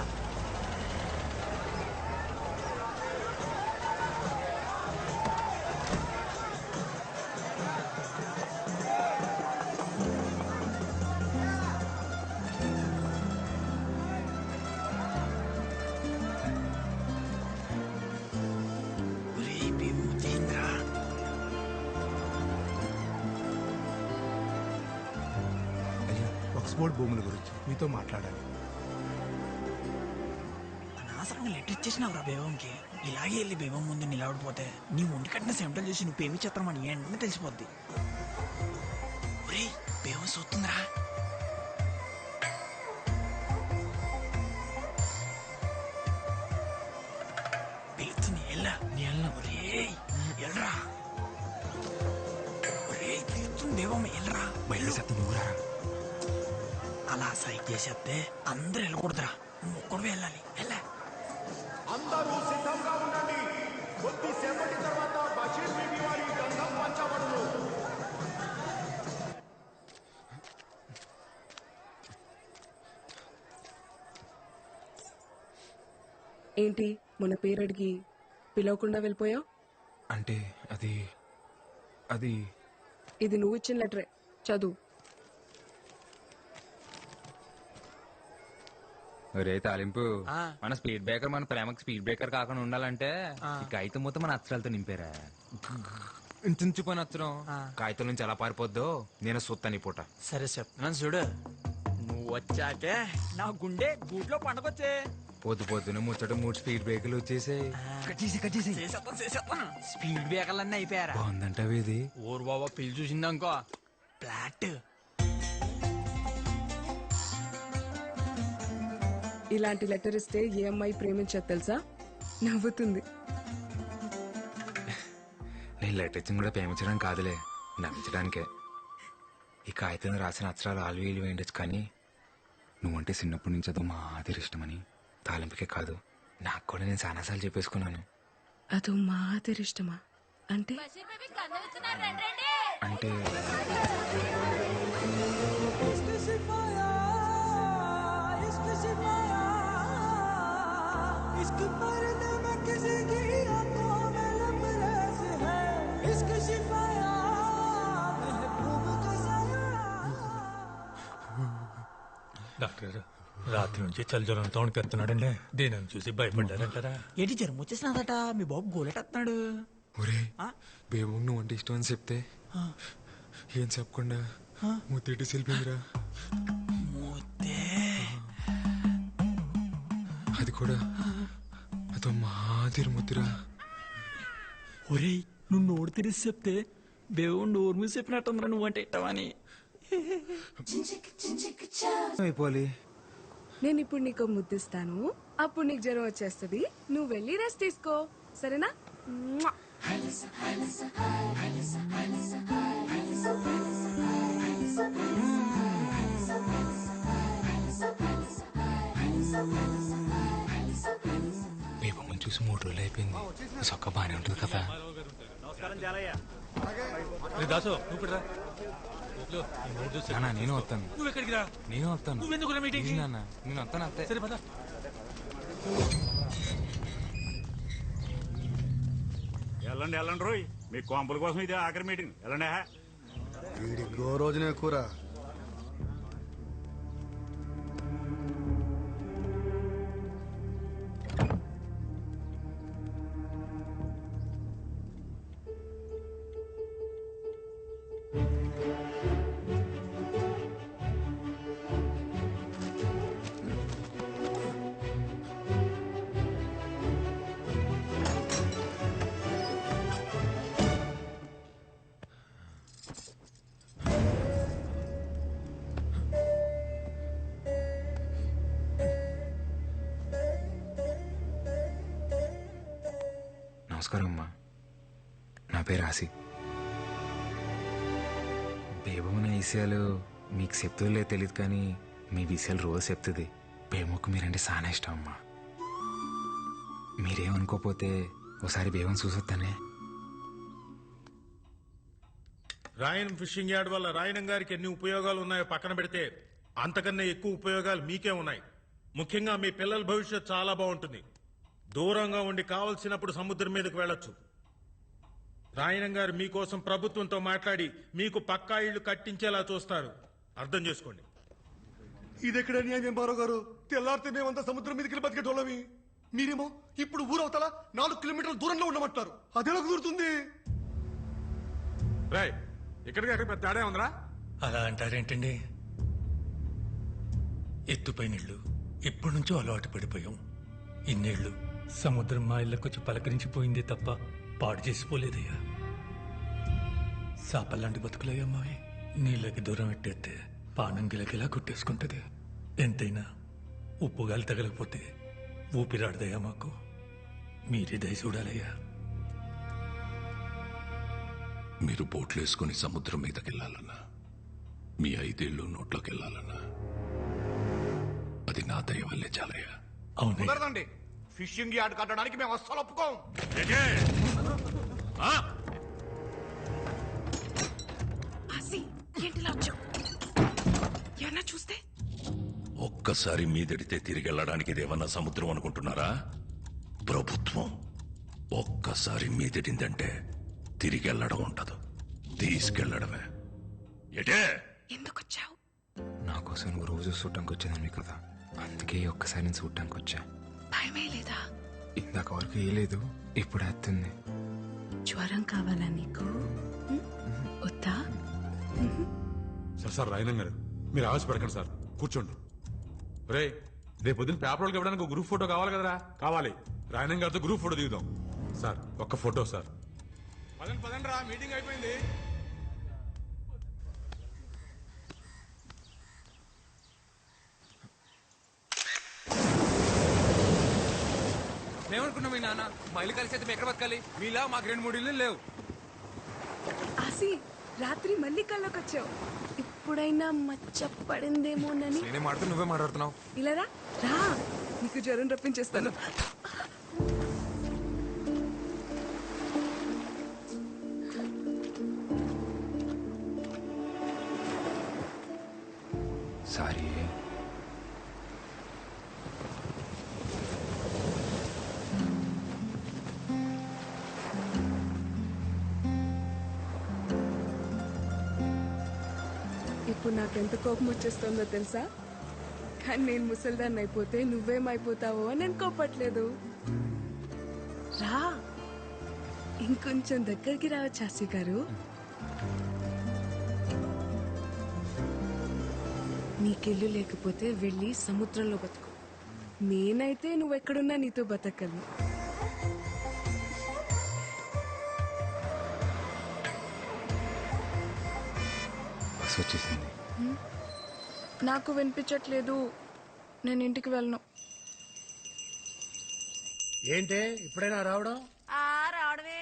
ఆక్స్ఫోర్డ్ భూముల గురించి మీతో మాట్లాడాలి. అనవసరంగా లెటర్ ఇచ్చేసినావురా బేబంకి. ఇలాగే వెళ్ళి బేబం ముందు నిలబడిపోతే నీ ఒంటి కట్టిన సెంటల్ చూసి నువ్వు పేమి చేస్తామని వెంటనే తెలిసిపోద్ది. ఒరే బేబం చూస్తుందిరా. బయట సత్తి నువ్వురా. అలా సైక్ చేసేస్తే అందరూ వెళ్ళకూడదురా, నువ్వు ఒక్కడు వెళ్ళాలి. అందరూ సిద్ధంగా ఉండండి. కొద్దిసేపటి తర్వాత బషీర్ బీబీ వారి గంధం పంచబడును. ఏంటి మన పేరు అడిగి పిలవకుండా వెళ్ళిపోయావు? అంటే అది అది ఇది నువ్వు ఇచ్చిన లెటరే, చదువు. ఒరే తాలింపు, మన స్పీడ్ బ్రేకర్ మన ప్రేమకు స్పీడ్ బ్రేకర్ కాకుండా ఉండాలంటే ఈ కాగితం మొత్తం మన అక్షరాలతో నింపారా. ఇంచుపోయిన అక్షరం కాగితం నుంచి ఎలా పారిపోద్దో నేను సొత్తని పూట. సరే చెప్తున్నాను చూడు, నువ్వు వచ్చాకే నా గుండె గూట్లో పండగొచ్చే. పొద్దున ముచ్చట 3 స్పీడ్ బ్రేకర్లు వచ్చేసాయి. స్పీడ్ బ్రేకర్లన్నీ అయిపోయారా? బాగుందంటావు ఇది. ఊరు బాబా పిల్లి చూసిందనుకో ఫ్లాట్. ఇలాంటి లెటర్ ఇస్తే ఏ అమ్మాయి ప్రేమించదు తెలుసా? నవ్వుతుంది. నేను లెటర్ ఇచ్చింది కూడా ప్రేమించడం కాదులే, నమ్మించడానికే. ఈ కాగితం రాసిన అక్షరాలు ఆలు వేయచ్చు, కానీ నువ్వంటే చిన్నప్పటి నుంచి అదో మాదిరి ఇష్టమని. తాలింపుకే కాదు, నాకు కూడా నేను చాలాసార్లు చెప్పేసుకున్నాను. అదో మాదిరి ఇష్టమా అంటే? అంటే డాక్టర్ రాత్రి నుంచి చలిజ్వరం తోడుకెత్తున్నాడండి. దీనిని చూసి భయపడ్డారంటారా? ఏంటి జ్వరం వచ్చేసినదట, మీ బాబు గోలెట్టేస్తున్నాడు. ఒరే బేబు నువ్వు అంటే ఇష్టం అని చెప్తే ఏం చెప్పకుండా ముత్తేటి సెల్పిందిరా. అది కూడా అదో మాదిరి ముద్దురా. ఒరే నువ్వు నోరు తెరిసి చెప్తే బేవు నోరు మీద చెప్పినట్టుందిరా నువ్వంటే ఇట్టవని. అయిపోవాలి. నేను ఇప్పుడు నీకు ముద్దిస్తాను, అప్పుడు నీకు జ్వరం వచ్చేస్తుంది. నువ్వు వెళ్ళి రెస్ట్ తీసుకో, సరేనా? బేబమ్మని చూసి 3 రోజులు అయిపోయింది. సొక్క బానే ఉంటుంది కదా. దాసు నువ్వు కూడా నాన్న నేను వస్తాను. నువ్వు ఎక్కడికి రా? నేను వస్తాను. నువ్వెందుకు రా మీటింగ్? నాన్న నేను వస్తాను అంతే. సరే పద. వెళ్ళండి రోయ్, మీ కొంపల కోసం ఇదే ఆఖరి మీటింగ్. వెళ్ళండి. వీడికి రోజునే కూర. నమస్కారం అమ్మా, నా పేరు ఆసి. బేబమ్మ నా విషయాలు మీకు చెప్తుందో తెలియదు, కానీ మీ విషయాలు రోజు చెప్తుంది. బేబమ్మకు మీరంటే చాలా ఇష్టం అమ్మా. మీరేమనుకోపోతే ఒకసారి బేబం చూసొస్తానే. రాయన్ ఫిషింగ్ యార్డ్ వల్ల రాయనం గారికి ఎన్ని ఉపయోగాలు ఉన్నాయో పక్కన పెడితే అంతకన్నా ఎక్కువ ఉపయోగాలు మీకే ఉన్నాయి. ముఖ్యంగా మీ పిల్లల భవిష్యత్ చాలా బాగుంటుంది. దూరంగా ఉండి కావలసినప్పుడు సముద్రం మీదకు వెళ్ళొచ్చు. రాయనం గారు మీకోసం ప్రభుత్వంతో మాట్లాడి మీకు పక్కా ఇళ్లు కట్టించేలా చూస్తారు. అర్థం చేసుకోండి. ఇదెక్కడ న్యాయం బారో గారు? తెల్లారితే మేమంతా సముద్రం మీదకి బతికేటోళ్ళవి. మీరేమో ఇప్పుడు ఊరవతల 4 కిలోమీటర్ల దూరంలో ఉండమంటారు. అదెలా కుదురుతుంది? ఇక్కడికి అక్కడ పెద్ద తేడా ఉందిరా. అలా అంటారేంటండి? ఎత్తుపై నీళ్లు ఎప్పటి నుంచో అలవాటు పడిపోయాం. ఇన్నేళ్లు సముద్రం మా ఇళ్ళకొచ్చి పలకరించిపోయిందే తప్ప పాడు చేసిపోలేదయ్యా. సాపల్లాంటి బతుకులయ్యా మావి. నీళ్ళకి దూరం ఎట్టేస్తే పానం గిలకిలా కొట్టేసుకుంటది. ఎంతైనా ఉప్పు గాలి తగలకపోతే ఊపిరాడదయ్యా మాకు. మీరే దయ చూడాలయ్యా. మీరు బోట్లు వేసుకుని సముద్రం మీదకి వెళ్ళాలన్నా, మీ 5 ఏళ్ళు నోట్లోకి వెళ్ళాలన్నా అది నా దయ వల్లే చాలయ్యా. కుదరదండి. ఫిషింగ్ యార్డ్ కట్టడానికి మేము అస్సలు ఒప్పుకోం. ఏంటిలా వచ్చావు? ఏమన్నా చూస్తే ఒక్కసారి మీదడితే తిరిగి వెళ్ళడానికి ఇదేమన్నా సముద్రం అనుకుంటున్నారా? ప్రభుత్వం. ఒక్కసారి మీదడిందంటే తిరిగి వెళ్ళడం ఉండదు, తీసుకెళ్లడమే. ఎటే ఎందుకు వచ్చావు? నా కోసం నువ్వు రోజు చూడటానికి వచ్చేదాన్ని కదా, అందుకే ఒక్కసారి నేను చూడటానికి వచ్చా. భయమే లేదా? ఇందాక వరకు ఏ లేదు, ఇప్పుడు వస్తుంది. జ్వరం కావాలా నీకు? వద్దా? సార్ రాయనం గారు, మీరు ఆవేశపడకండి సార్, కూర్చోండి. రే, రేపు పొద్దున్న పేపర్లకు ఇవ్వడానికి ఒక గ్రూప్ ఫోటో కావాలి కదరా? కావాలి. రాయనం గారితో గ్రూప్ ఫోటో దిగుదాం. సార్ ఒక్క ఫోటో సార్. పదండి పదండి రా, మీటింగ్ అయిపోయింది. మేమనుకున్నాం మీ నాన్న మా ఇల్లు కలిసి అయితే మేము ఎక్కడ బతకాలి? మీలా మాకు 2-3 ఇల్లు లేవు. ఆసి, రాత్రి మళ్ళీ కల్లోకి వచ్చావు. ఇప్పుడైనా మచ్చ పడిందేమోనని. నేనే మాట్లాడుతూ నువ్వే మాట్లాడుతున్నావు. ఇలా రా, నీకు జ్వరం రప్పించేస్తాను. సారీ. ఇప్పుడు నాకెంత కోపం వచ్చేస్తుందో తెలుసా? కానీ నేను ముసల్దాన్ని అయిపోతే నువ్వేమైపోతావో అని నేను కోపట్లేదు. రా, ఇంకొంచెం దగ్గరికి రావచ్చు ఆసి గారు. నీకెళ్ళు లేకపోతే వెళ్ళి సముద్రంలో బతుకు. నేనైతే నువ్వెక్కడున్నా నీతో బతకగలను. వచ్చేసింది. నాకు వినిపించట్లేదు, నేను ఇంటికి వెళ్ళను. ఏంటే ఇప్పుడైనా రావడం? రావడమే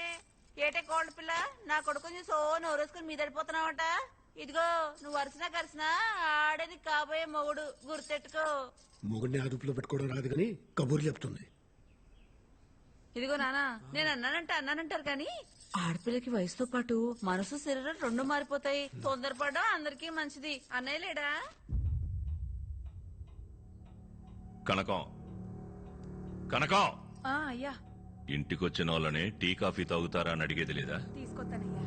ఏటే కోల్డ్ పిల్ల, నా కొడుకుని సో నోరేసుకుని మీదడిపోతున్నావట. ఇదిగో నువ్వు వరుసనా కలిసినా ఆడేది కాబోయే మొగుడు, గుర్తెట్టుకో. మొగుడిని అదుపులో పెట్టుకోవడం రాదు కానీ కబుర్లు చెప్తుంది. ఇదిగో నానా, నేను అన్నానంటారు కానీ ఆడపిల్లకి వయసుతో పాటు మనసు శరీరం 2 మారిపోతాయి. తొందరపడడం అందరికీ మంచిది. అన్నయ్య లేడా? కనకం, కనకం, అయ్యా. ఇంటికొచ్చిన వాళ్ళని టీ కాఫీ తాగుతారా అని అడిగేది లేదా? తీసుకొస్తానయ్యా.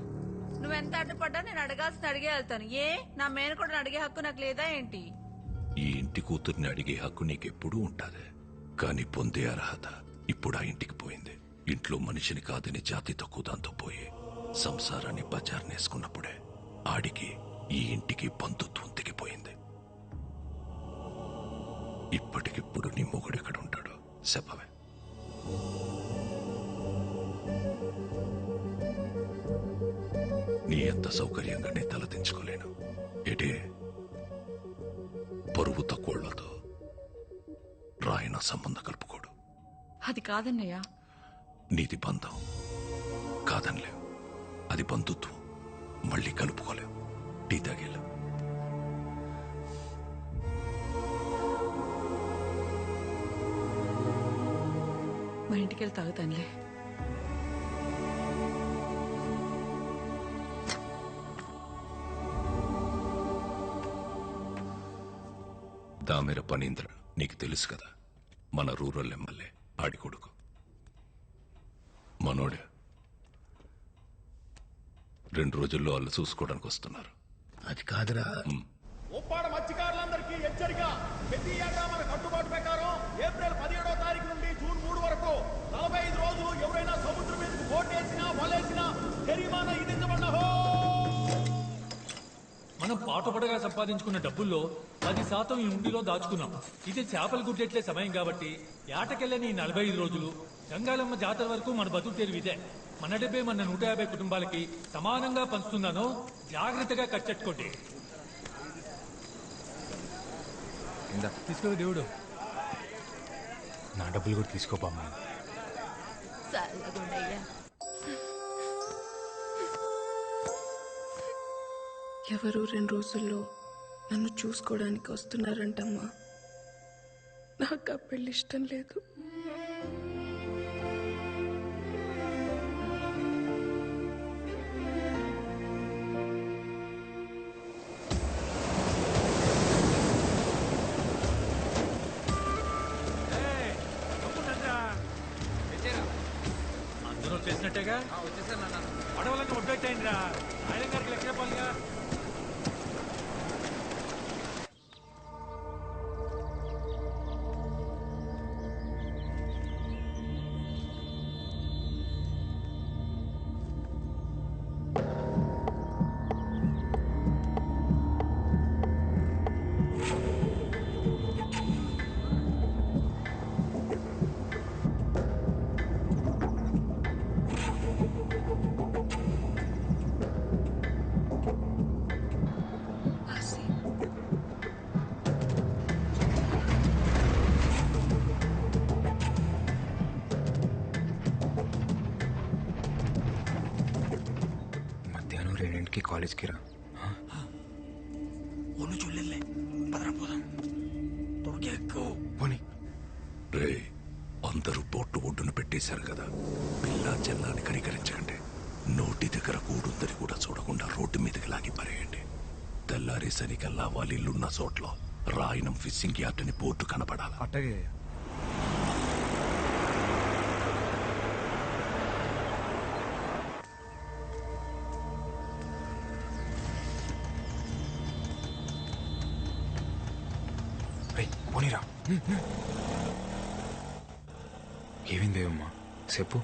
నువ్వెంత అడ్డుపడ్డా నేను అడగాల్సిన అడిగే వెళ్తాను. ఏ నా మేనకోడని అడిగే హక్కు నాకు లేదా ఏంటి? ఈ ఇంటి కూతుర్ని అడిగే హక్కు నీకెప్పుడూ ఉంటాది, కానీ పొందే అర్హత ఇప్పుడు ఆ ఇంటికి పోయింది. ఇంట్లో మనిషిని కాదని జాతి తక్కువ దాంతో పోయి సంసారాన్ని బజార్నేసుకున్నప్పుడే ఆడికి ఈ ఇంటికి బంధుత్వం తెగిపోయింది. ఇప్పటికిప్పుడు నీ మొగుడెక్కడ ఉంటాడో చెప్పవే. నీ ఎంత సౌకర్యంగా నీ తలదించుకోలేను. ఎటే పరువు తక్కువళ్లతో రాయన సంబంధం కలుపుకోడు. అది కాదన్నయ్య. నీది బంధం కాదనిలేవు, అది బంధుత్వం. మళ్ళీ కలుపుకోలేవు. టీ తాగేలా. మా ఇంటికి వెళ్ళి తాగుతానులే. దామెర పనీంద్ర నీకు తెలుసు కదా, మన రూరల్ ఎమ్మెల్యే ఆడి కొడుకు. మనోడే 2 రోజుల్లో వాళ్ళు చూసుకోవడానికి వస్తున్నారు. అది కాదురా. ఉప్పాడ మత్స్యకారులందరికీ హెచ్చరిక. ప్రతి ఏటా మన కట్టుబాటు ప్రకారం ఏప్రిల్ 17వ తారీఖు నుండి జూన్ 3 వరకు 45 రోజులు ఎవరైనా సముద్రం మీదకు బోటేసినా వలేసినా జరిమానా విధించబడ్డహో. మనం పాటుపడగా సంపాదించుకున్న డబ్బుల్లో 10% ఈ ఉండిలో దాచుకున్నాం. ఇది చేపలు గుడ్డెట్లే సమయం కాబట్టి ఏటకెళ్ళని 45 రోజులు గంగాలమ్మ జాతర వరకు మన బతుకు తెరువు ఇదే. మన డబ్బే మన 150 కుటుంబాలకి సమానంగా పంచుతున్నానో జాగ్రత్తగా కచ్చెట్టుకోండి. తీసుకో దేవుడు, నా డబ్బులు కూడా తీసుకోపమ్మా. చల్లగుండయ్యా. ఎవరు 2 రోజుల్లో నన్ను చూసుకోవడానికి వస్తున్నారంటమ్మా. నాకు ఆ పెళ్లి ఇష్టం లేదు. అందరూ వచ్చేసినట్టేగా వచ్చేసాను నాన్న. పడవలన్నీ ఒడ్డెట్టయిందిరా. ఆయన గారికి లెక్క చెప్పాలిగా. మధ్యాహ్నం 2కి కాలేజ్కి రా. ఒళ్ళు చూడలే పదరా పోదాం. త్వరగా ఎక్కువ పోనీ. రే అందరూ బొట్టు ఒడ్డున పెట్టేశారు కదా, పిల్ల చెల్లాని కనికరించకండి. నోటి దగ్గర కూడుందని కూడా చూడకుండా రోడ్డు మీదకి లాగి పరేయండి. తెల్లారేసరికల్లా వాళ్ళ ఇల్లున్న చోట్ల రాయనం ఫిషింగ్ యార్డ్ అని బోర్డు కనపడాలి. అట్టగే పోనీరా. ఏమైందేమమ్మా చెప్పు.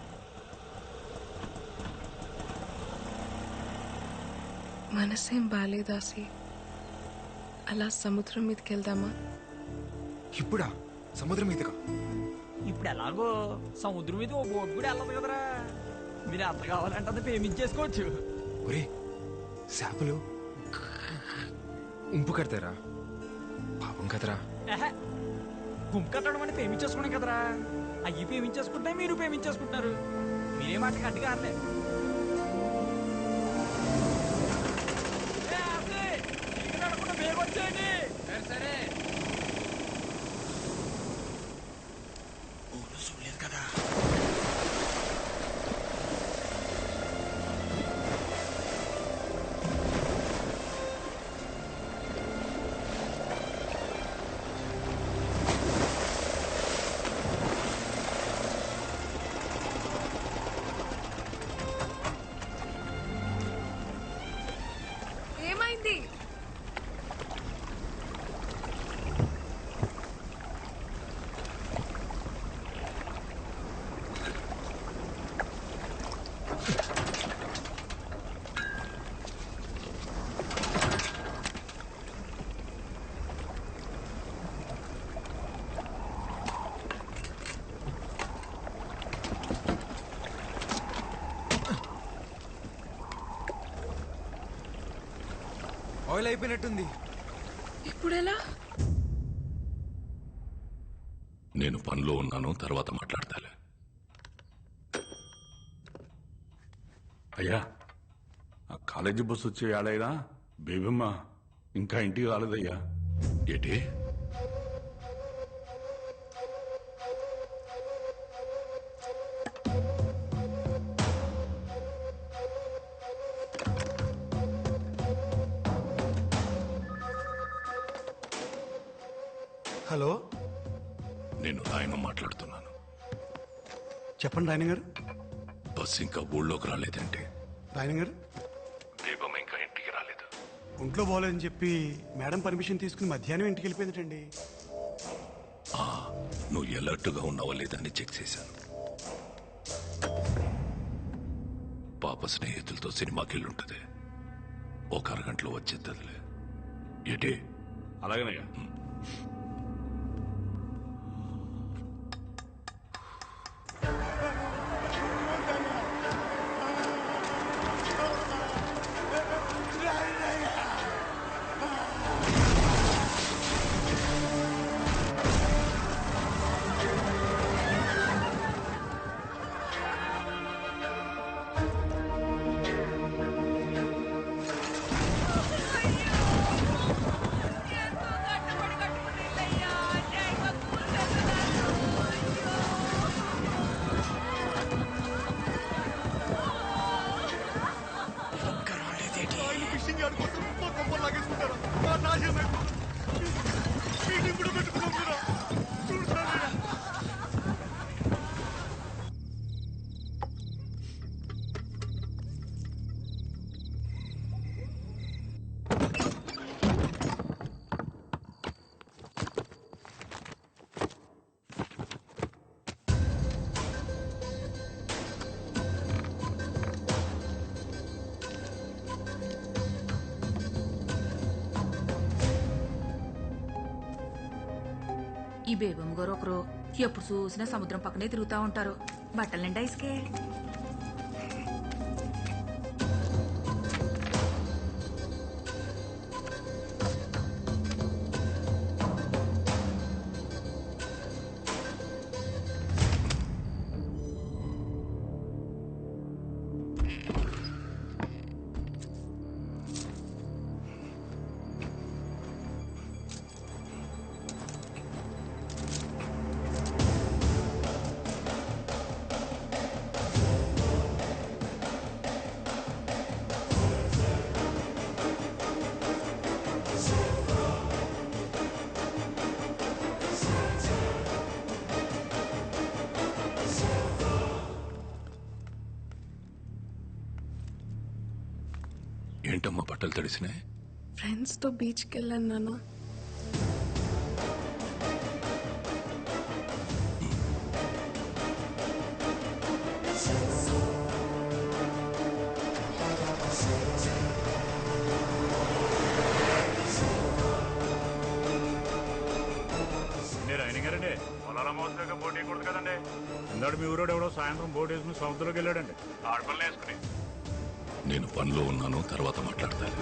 మనసేం బాలేదాసి. అలా సముద్రం మీదకి వెళ్దామా? ఇప్పుడా? సముద్రం మీదగా? ఇప్పుడు ఎలాగో సముద్రం మీద ఓ బోట్ కూడా వెళ్ళదు కదరా. మీరు ఎంత కావాలంటే అంత పేమెంట్ చేసుకోవచ్చు. ఒరే చేపలు ఉంపు కడతారా? పాపం కదరా. గుంపు కట్టడం అంటే పేమెంట్ చేసుకోవడం కదరా. అయ్యి పేమెంట్ చేసుకుంటే మీరు పేమెంట్ చేసుకుంటున్నారు. మీరే మాట గట్టిగా అనలే. బేగ వచ్చేయండి. సరే చూడలేదు కదా. ఏమైంది? ఆయిల్ అయిపోయినట్టుంది. ఇప్పుడెలా? నేను పనిలో ఉన్నాను, తర్వాత మాట్లాడతాలే. అయ్యా ఆ కాలేజీ బస్సు వచ్చే ఏడైనా బేబమ్మ ఇంకా ఇంటికి రాలేదయ్యా. ఏంటి? హలో, నేను రాయన మాట్లాడుతున్నాను. చెప్పండి రాయన గారు. బస్సు ఇంకా ఊళ్ళోకి రాలేదంటే? రాయన గారు, దీపం ఇంకా ఇంటికి రాలేదు. ఒంట్లో బాగోలేదని చెప్పి మేడం పర్మిషన్ తీసుకుని మధ్యాహ్నం ఇంటికి వెళ్ళిపోయిందటండి. నువ్వు ఎలర్ట్గా ఉన్నావా లేదని చెక్ చేశాను. పాప స్నేహితులతో సినిమాకి వెళ్ళుంటది. ఒక అరగంటలో వచ్చేద్దదిలే. ఏంటి? అలాగేనయ్యా. ఈ బేబమ్మ గారు ఒకరు ఎప్పుడు చూసినా సముద్రం పక్కనే తిరుగుతా ఉంటారు. బట్టలు నిండా ఇసుకే. ఏంటమ్మా బట్టలు తడిసినాయి? ఫ్రెండ్స్ తో బీచ్కి వెళ్ళాను నాన్న. మీరు ఆయన గారండి పొలాల మోసగా పోటీ కూడదు కదండి. ఇందాడు మీ ఊరోడు ఎవడో సాయంత్రం బోట్ వేసుకుని సముద్రంలోకి వెళ్ళాడండి. ఆడపల్లి వేసుకుని. నేను పనిలో ఉన్నాను, తర్వాత మాట్లాడతాను.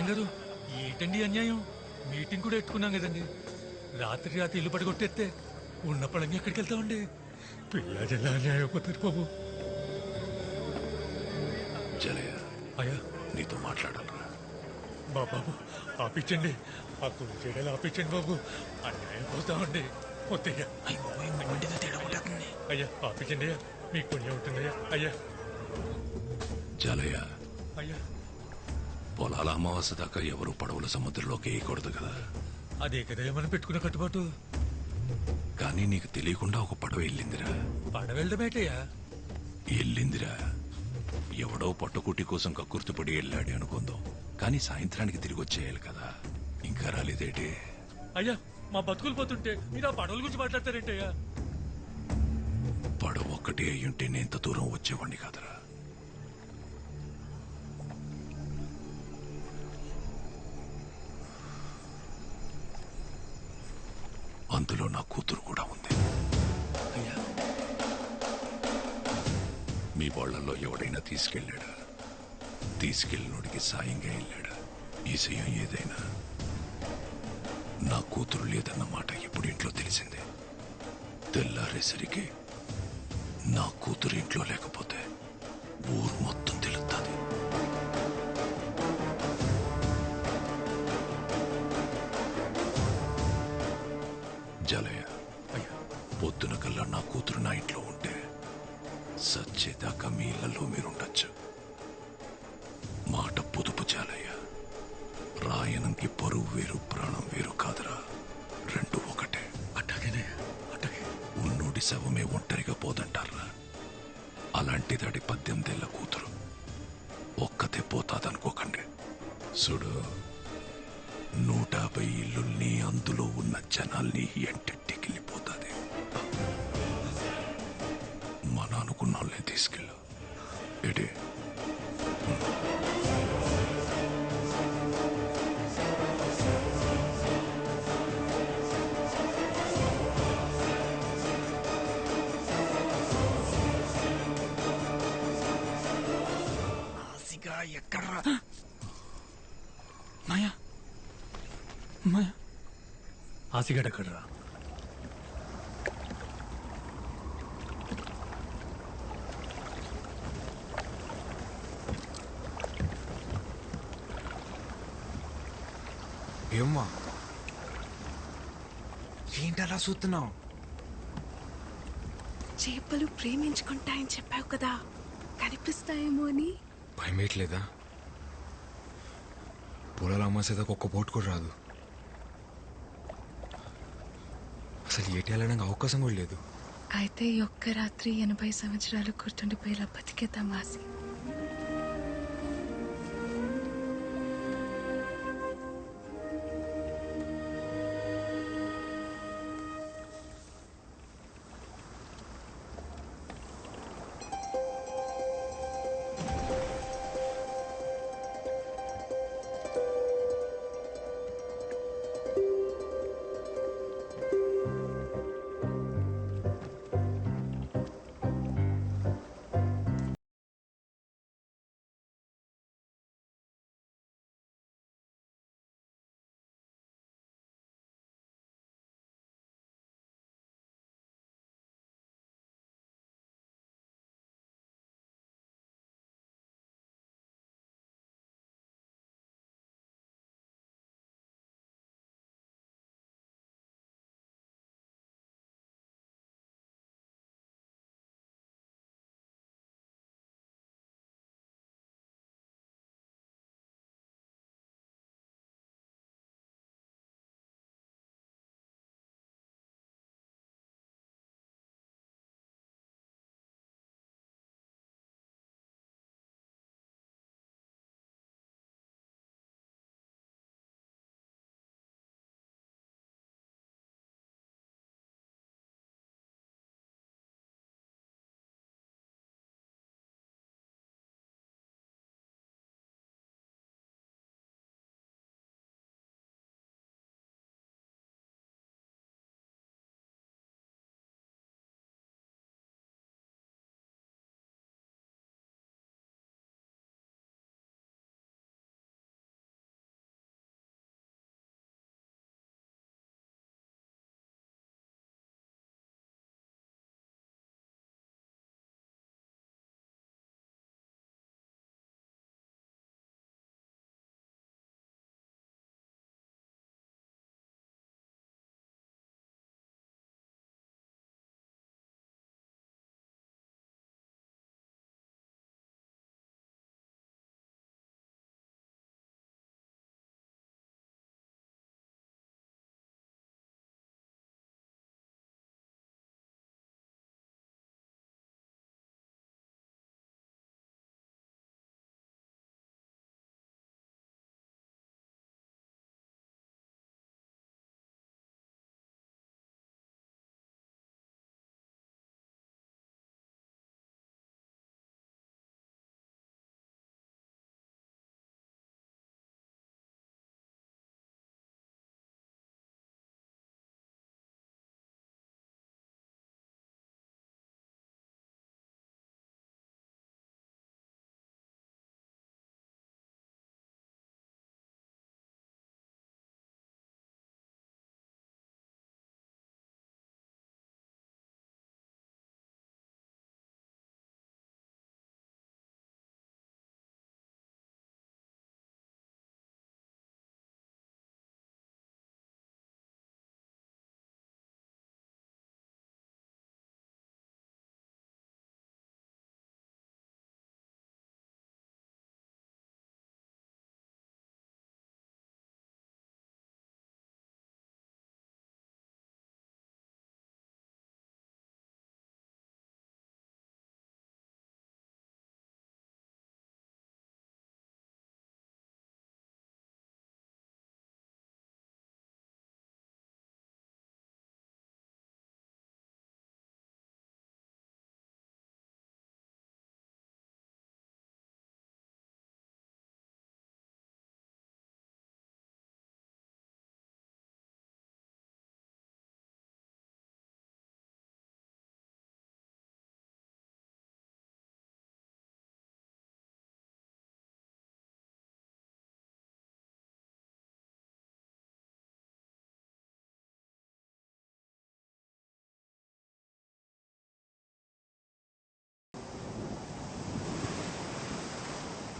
గారు ఏంటండి అన్యాయం? మీటింగ్ కూడా ఎట్టుకున్నాం కదండి. రాత్రి ఇల్లు పడగొట్టేస్తే ఉన్న పడంగా ఎక్కడికి వెళ్తామండి? పిల్ల జల్లా అన్యాయం అయిపోతారు బాబు. జలయ అయ్యా నీతో మాట్లాడాలరా. బాబు ఆపించండి, ఆ కుడి చేయడాలు ఆపించండి బాబు. అన్యాయం పోతామండి. వద్దయ్యా, అయ్యా ఆపించండి అయ్యా, మీకు పుణ్యం ఉంటుందయ్యా. అయ్యా జలయ అయ్యా పొలాల అమావాస్య దాకా ఎవరు పడవల సముద్రంలోకి వేయకూడదు కదా. అదే కదా మనం పెట్టుకున్న కట్టుబాటు. కానీ నీకు తెలియకుండా ఒక పడవ వెళ్ళిందిరా. పడవ వెళ్ళడమేటయ్యా? వెళ్ళిందిరా. ఎవడో పట్టుకుట్టి కోసం కక్కుర్తిపడి వెళ్ళాడు అనుకుందాం, కానీ సాయంత్రానికి తిరిగి వచ్చేయాలి కదా. ఇంకా రాలేదేటి? అయ్యా మా బతుకులు పోతుంటే మీరు ఆ పడవల గురించి మాట్లాడతారేంటయ్యా? పడవ ఒక్కటే అయ్యుంటే నేను ఇంత దూరం వచ్చేవాడిని కాదురా. అందులో నా కూతురు కూడా ఉంది. మీ వాళ్ళల్లో ఎవడైనా తీసుకెళ్ళాడా? తీసుకెళ్ళినోడికి సాయంగా వెళ్ళాడా? ఈ సయం ఏదైనా నా కూతురు లేదన్న మాట ఇప్పుడు ఇంట్లో తెలిసిందే. తెల్లారేసరికి నా కూతురు ఇంట్లో లేకపోతే ఊరు మొత్తం తెలుస్తుంది. జలయ పొద్దున కల్లా నా కూతురు నా ఇంట్లో ఉంటే సచ్చేదాకా మీ ఇళ్లలో మీరుండొచ్చు. మాట పొదుపు జాలయ్య. రాయనంకి పరువు వేరు, ప్రాణం వేరు కాదురా. రెండు ఒకటే. అట్టగనే అట్టగే ఉన్నోడి శవమే ఒంటరిగా పోదంటారా. అలాంటిదాడి 18 ఏళ్ల కూతురు ఒక్కతే పోతాదనుకోకండి. చూడు, 150 ఇల్లుల్ని, అందులో ఉన్న జనాల్ని ఎంటెట్టికెళ్ళిపోతుంది. మన అనుకున్న వాళ్ళని తీసుకెళ్ళు. ఎడే ఎక్కడ్రా మాయా? మాయా ఆసిగడ ఎక్కడ్రా? ఏమ్మా ఏంటలా చూస్తున్నావు? చేపలు ప్రేమించుకుంటాయని చెప్పావు కదా, కనిపిస్తాయేమో అని. భయమేయట్లేదా? పొలాల అమ్మాసేదాకా ఒక్క బోట్ కూడా రాదు. అసలు ఏటి వెళ్ళడానికి అవకాశం కూడా లేదు. అయితే ఈ ఒక్క రాత్రి 80 సంవత్సరాలు గుర్తుండిపోయేలా బతికేద్దాం వాసి.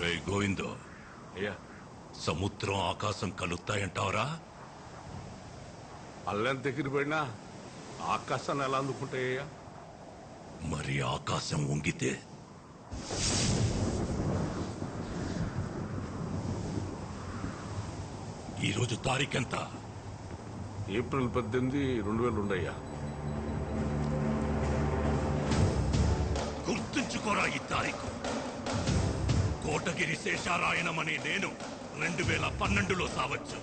రే గోవిందో, అయ్యా సముద్రం ఆకాశం కలుస్తాయంటావరా? అల్లెంత ఎగిరిపోయినా ఆకాశాన్ని ఎలా అందుకుంటాయ్యా? మరి ఆకాశం వంగితే? ఈరోజు తారీఖెంత? ఏప్రిల్ 18, 2002 అయ్యా. గుర్తుంచుకోరా ఈ తారీఖు. కోటగిరి శేషారాయణమనే నేను 2012లో సావచ్చు,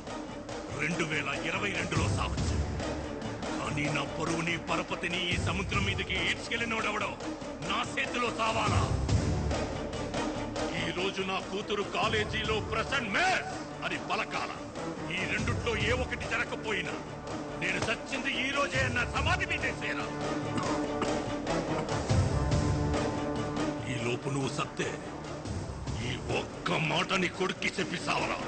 2022లో సావచ్చు. కానీ నా పొరుగుని పరపతిని ఈ సముద్రం మీదకి ఈడ్చుకెళ్ళినోడెవడో నా చేతిలో సావాలా. ఈ రోజు నా కూతురు కాలేజీలో ప్రెసెంట్ మేస్ అని పలకాల. ఈ రెండుట్లో ఏ ఒకటి జరగకపోయినా నేను చచ్చింది ఈ రోజే అన్న సమాధి మీదేసేరా. ఈ లోపు నువ్వు సత్తే ఈ ఒక్క మాటని కొడుక్కి చెప్పి సావరా.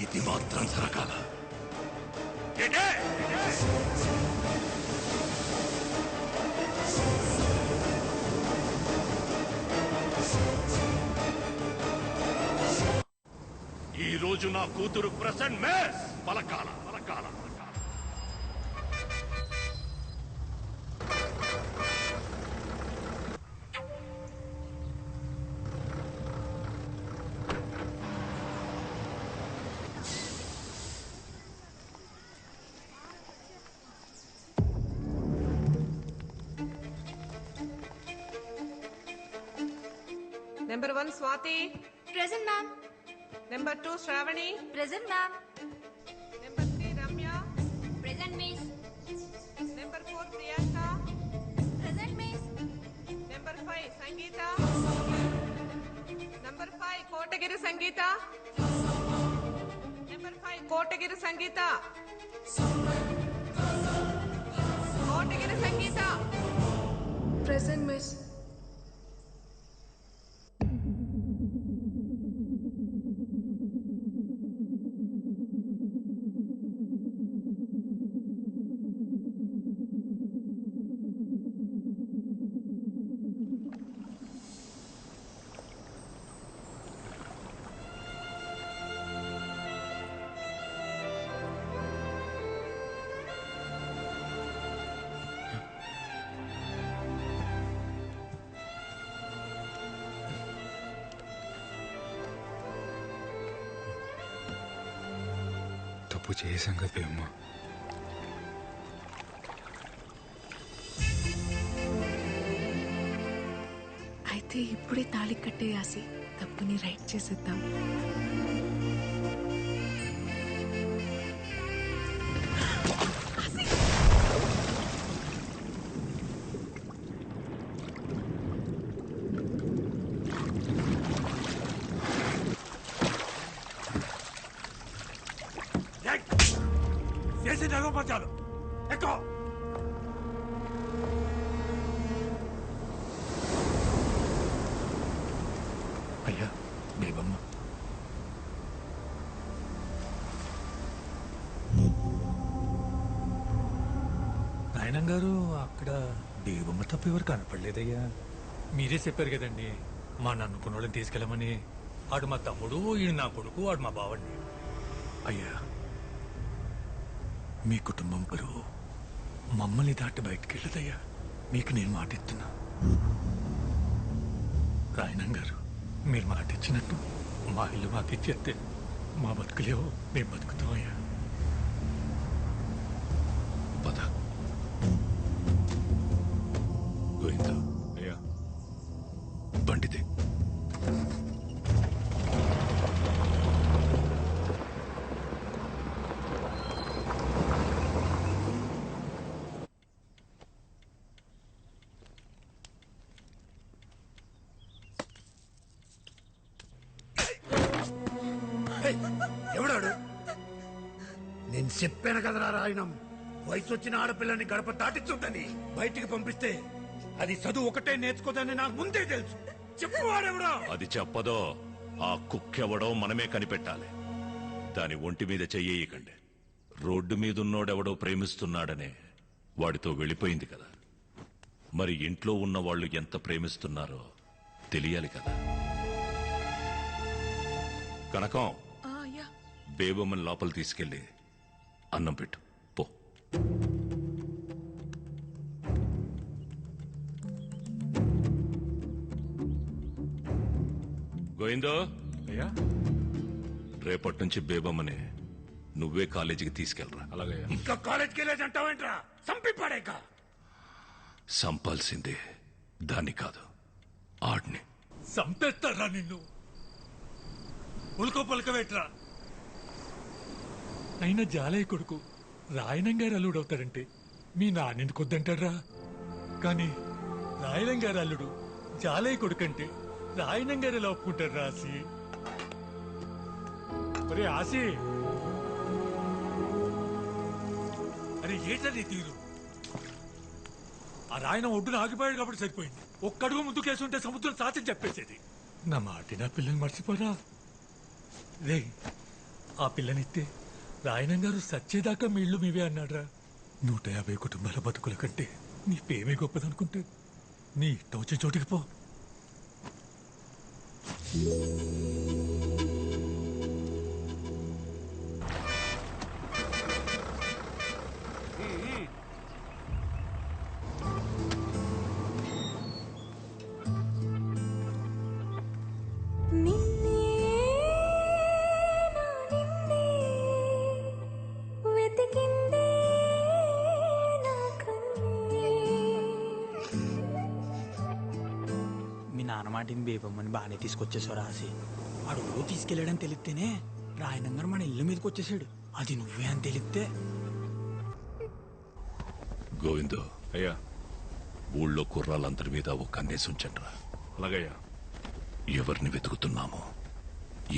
ఇది మాత్రం జరగాల. ఈ రోజు నా కూతురు present mace పలకాల. Number 1 Swati. Present, ma'am. Number 2 Shravani. Present, ma'am. Number 3 Ramya. Present, miss. Number 4 Priyanka. Present, miss. Number 5 Sangeeta. Number 5 Kotagiri Sangeeta. Number 5 Kotagiri Sangeeta. Kotagiri Sangeeta. Present, miss. తప్పు చేశాం కదా బేబమ్మ. అయితే ఇప్పుడే తాళి కట్టేయాసి తప్పుని రైట్ చేసేద్దాం. చేసి నగపరచాలి. ఎక్కువ అయ్యా బేబమ్మ. నాయనం గారు అక్కడ బేబమ్మ తప్ప ఎవరు కనపడలేదయ్యా. మీరే చెప్పారు కదండి మా నన్నుకున్న వాళ్ళని తీసుకెళ్ళమని. ఆడు మా తమ్ముడు, ఈయన నా కొడుకు, ఆడు మా బావండి. అయ్యా మీ కుటుంబం పరువు మమ్మల్ని దాటి బయటికి వెళ్ళదయ్యా. మీకు నేను మాట ఇస్తున్నా. రాయణం గారు మీరు మాట ఇచ్చినట్టు మా ఇల్లు మాకు ఇచ్చేస్తే మా బతుకులేవో మేము బతుకుతామయ్యా. పద గోవిందా. అయ్యా బండితే ఎవడాడు? నేను చెప్పాను కదరా రాయణం, వయసు వచ్చిన ఆడపిల్లని గడప దాటించుందని. బయటికి పంపిస్తే అది చదువు ఒకటే నేర్చుకోదని నాకు ముందే తెలుసు. చెప్పువాడెవడా? అది చెప్పదో ఆ కుక్కెవడో మనమే కనిపెట్టాలి. దాని ఒంటి మీద చెయ్యకండి. రోడ్డు మీదున్నోడెవడో ప్రేమిస్తున్నాడనే వాడితో వెళ్ళిపోయింది కదా. మరి ఇంట్లో ఉన్న వాళ్ళు ఎంత ప్రేమిస్తున్నారో తెలియాలి కదా. కనకం బేబమ్మని లోపల తీసుకెళ్ళి అన్నం పెట్టు పో. గోవిందో అయ్యా రేపటి నుంచి బేబమ్మని నువ్వే కాలేజీకి తీసుకెళ్ళరా. అలాగే. ఇంకా కాలేజ్కి వెళ్ళేది అంటావేంట్రా? చంపి పాడేక. సంపాల్సిందే దాన్ని కాదు, ఆడిని. చంపేస్తారా నిన్ను? ఉల్కో పలకవేట్రా. అయినా జాలయ్య కొడుకు రాయనం గారు అల్లుడు అవుతాడంటే మీ నాన్నెందుకు వద్దంటారా? కానీ రాయనం గారు అల్లుడు జాలయ్య కొడుకంటే రాయనం గారు ఎలా ఒప్పుకుంటారు రాసి? ఒరే ఆసి, అరే ఏటది తీరు? ఆ రాయనం ఒడ్డున ఆగిపోయాడు కాబట్టి సరిపోయింది. ఒక్కడుగు ముందుకేసి ఉంటే సముద్రం సాధ్యం చెప్పేసేది. నా మాట నా పిల్లని మర్చిపోరా రే. ఆ పిల్లనిస్తే రాయనం గారు సచ్చేదాకా మీ ఇళ్ళు మీవే అన్నాడ్రా. 150 కుటుంబాల బతుకుల కంటే నీ పేమే గొప్పదనుకుంటే నీ ఇష్టం వచ్చే చోటికి పో. మీ నాన్న మాటిని బేబమ్మని బాగానే తీసుకొచ్చేసావు రాసి. వాడు ఊరు తీసుకెళ్ళాడని తెలిస్తేనే రాయనంగా మన ఇల్లు మీదకి వచ్చేసాడు. అది నువ్వే అని తెలిస్తే. గోవిందు అయ్యా, ఊళ్ళో కుర్రాళ్ళందరి మీద ఒక కన్నేసి ఉంచండిరా. అలాగయ్యా. ఎవరిని వెతుకుతున్నామో,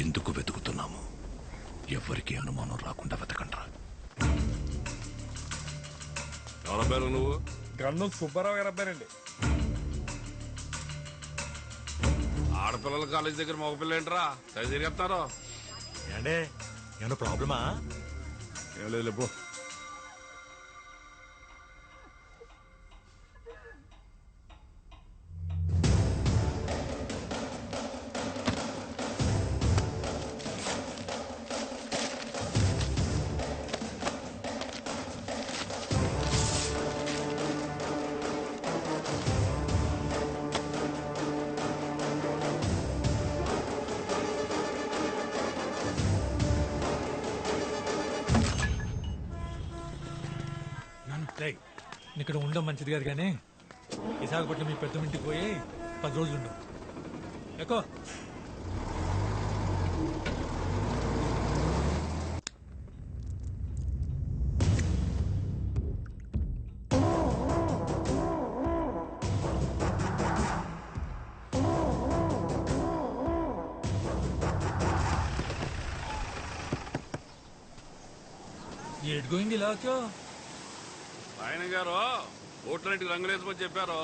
ఎందుకు వెతుకుతున్నామో ఎవరికి అనుమానం రాకుండా వెతకండ్రా. ఎవరి పేరు నువ్వు? గన్ను సుబ్బారావు గారు అబ్బారండి. ఆడపిల్లల కాలేజ్ దగ్గర మగపిల్ల ఏంట్రా సరి తిరిగేస్తారు? ఏండే ఏమన్నా ప్రాబ్లమా? ఏం లేదు పో. ఇక్కడ ఉండడం మంచిది కాదు కానీ విశాఖపట్నం మీ పెద్ద ఇంటికి పోయి 10 రోజులు ఉండవు. ఎక్కువ ఏడు గోయింగ్ ఇలా ఆయన గారు ఓట్లంటికి రంగులేసుకొని చెప్పారు.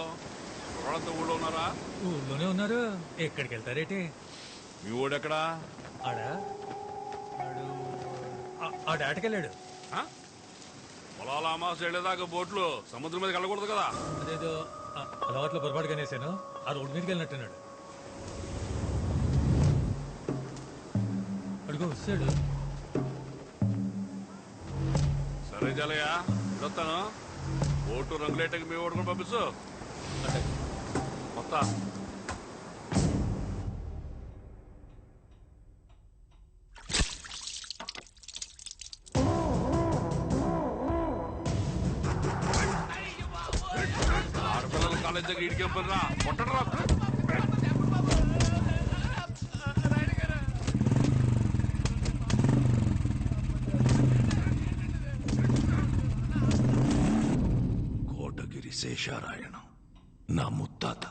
కుర్రాళ్ళంతా ఊళ్ళో ఉన్నారా? ఊళ్ళోనే ఉన్నారు. ఎక్కడికి వెళ్తారేటి? మీ ఊడెక్కడా? ఆడ ఆటకెళ్ళాడు. పొలాల అమావాస వెళ్ళేదాకా బోట్లు సముద్రం మీదకి వెళ్ళకూడదు కదా. అదేదో అలవాట్లో పొరపాటుగా అనేసాను. ఆ రోడ్డు మీదకి వెళ్ళినట్టున్నాడు. అడుగు వస్తాడు. సరే జాలయ్య, వస్తాను. ఓటు రంగులేటకి మీ ఓటు కూడా పంపిస్తూ మొత్తం ఆడపిల్లల కాలేజ్ దగ్గర ఇడికేం పని రా, కొట్టడు రా. శేషారాయణం నా ముత్తాత,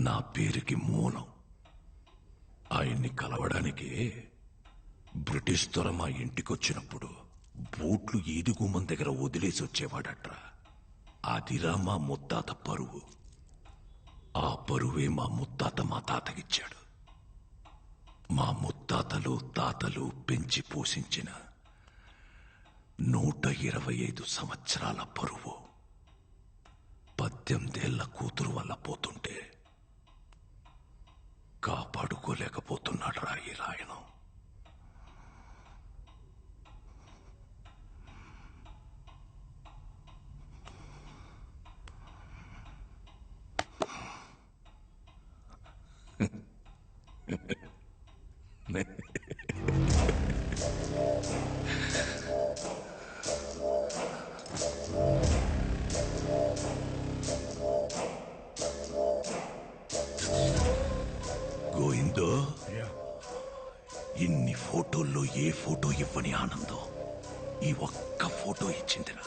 నా పేరుకి మూలం. ఆయన్ని కలవడానికి బ్రిటిష్ దొర మా ఇంటికొచ్చినప్పుడు బూట్లు ఈదుగుమ్మం దగ్గర వదిలేసి వచ్చేవాడట్రా. అదిరా మా ముత్తాత పరువు. ఆ పరువే మా ముత్తాత మా తాతకిచ్చాడు. మా ముత్తాతలు తాతలు పెంచి పోషించిన 125 సంవత్సరాల పరువు 18 ఏళ్ల కూతురు వల్ల పోతుంటే కాపాడుకోలేకపోతున్నాడు రా ఈ రాయనం. గోయిందో ఇన్ని ఫోటోల్లో ఏ ఫోటో ఇవ్వని ఆనందం ఈ ఒక్క ఫోటో ఇచ్చిందిరా.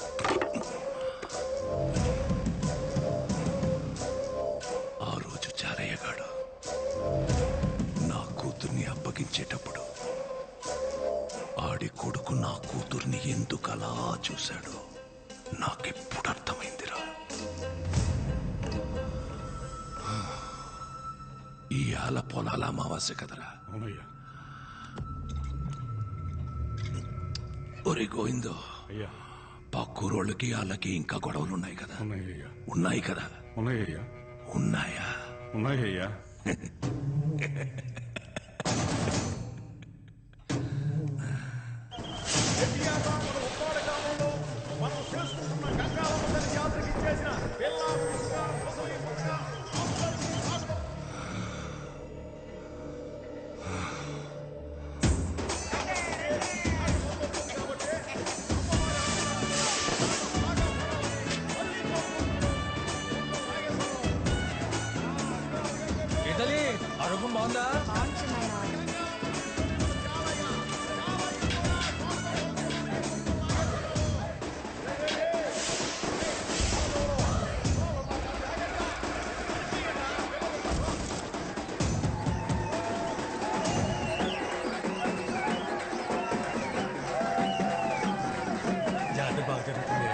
ఆ రోజు చారయ్యగాడు నా కూతుర్ని అప్పగించేటప్పుడు ఆడి కొడుకు నా కూతుర్ని ఎందుకలా చూశాడో నాకెప్పుడు అర్థమైందిరా. ఈ ఆల పొలాల అమావాస్య కదరా. ఒరే గోవిందో, పక్కూరోళ్ళకి వాళ్ళకి ఇంకా గొడవలు ఉన్నాయి కదా? ఉన్నాయి కదా? ఉన్నాయా? ఉన్నాయ్యా. ఇటలీ అడుగు బాగుందా? జాతర బాగా జరుగుతుంది.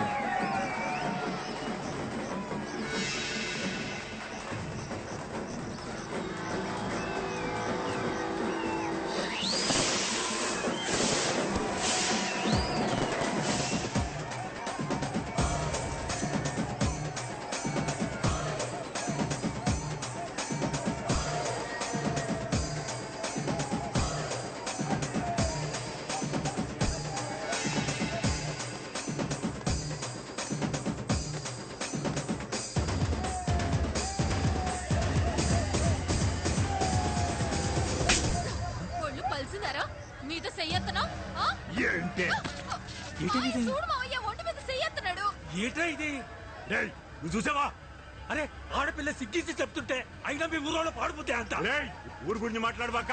ఒళ్ళు పలిసిందారా మీద చెయ్యెత్తనా? ఏంటి చూడు మావయ్య ఒంటి మీద చెయ్యెత్తనాడు. ఏట్రా ఇది? నువ్వు చూసావా? అరే ఆడపిల్ల సిగ్గించి చెప్తుంటే అయినా మీ ఊరోళ్ళు పాడిపోతే అంత ఊరు గురించి మాట్లాడబాక.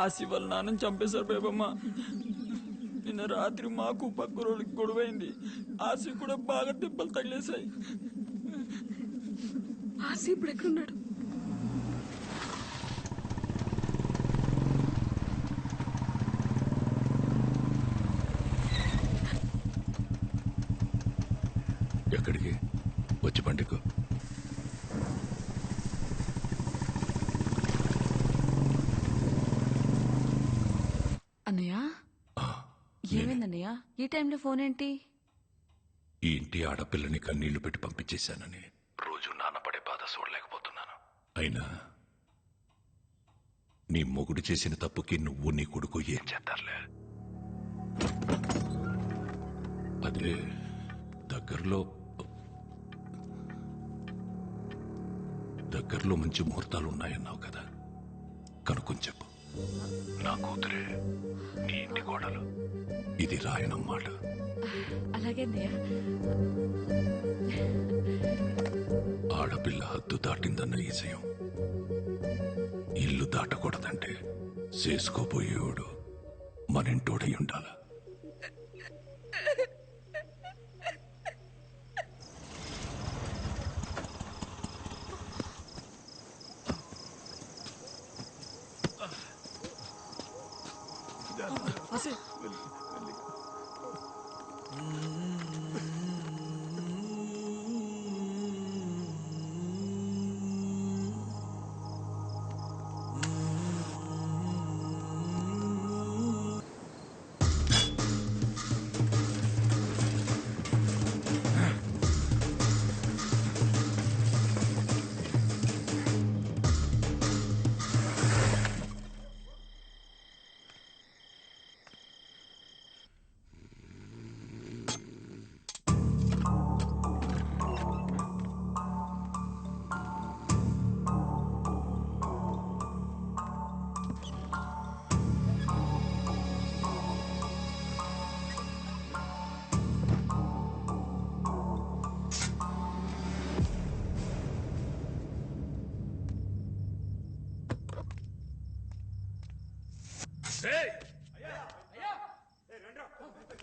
ఆసి వాళ్ళ నాన్నని చంపేశారు బేబమ్మ. నిన్న రాత్రి మాకు పక్క రోజులకి గొడవైంది. ఆసి కూడా బాగా దెబ్బలు తగిలేశాయి. ఆసి ఇప్పుడు ఎక్కడున్నాడు? ఎక్కడికి? వచ్చి పండుగ. అన్నయ్య ఏమైందన్నయ్య ఈ టైంలో ఫోన్ ఏంటి? ఈ ఇంటి ఆడపిల్లని కన్నీళ్లు పెట్టి పంపించేశానని రోజు నాన్నపడే బాధ చూడలేకపోతున్నాను. అయినా నీ మొగుడు చేసిన తప్పుకి నువ్వు నీ కొడుకు ఏం చేస్తారులే. అదే దగ్గరలో మంచి ముహూర్తాలు ఉన్నాయన్నావు కదా, కనుక్కొని చెప్పు. నా కూతురే నీ ఇంటి కోడలు. ఇది రాయనమ్మాట. అలాగే అన్నయ్య. ఆడపిల్ల హద్దు దాటిందన్న ఈజయం ఇల్లు దాటకూడదంటే చేసుకోబోయేవాడు మనింటోడై ఉండాల.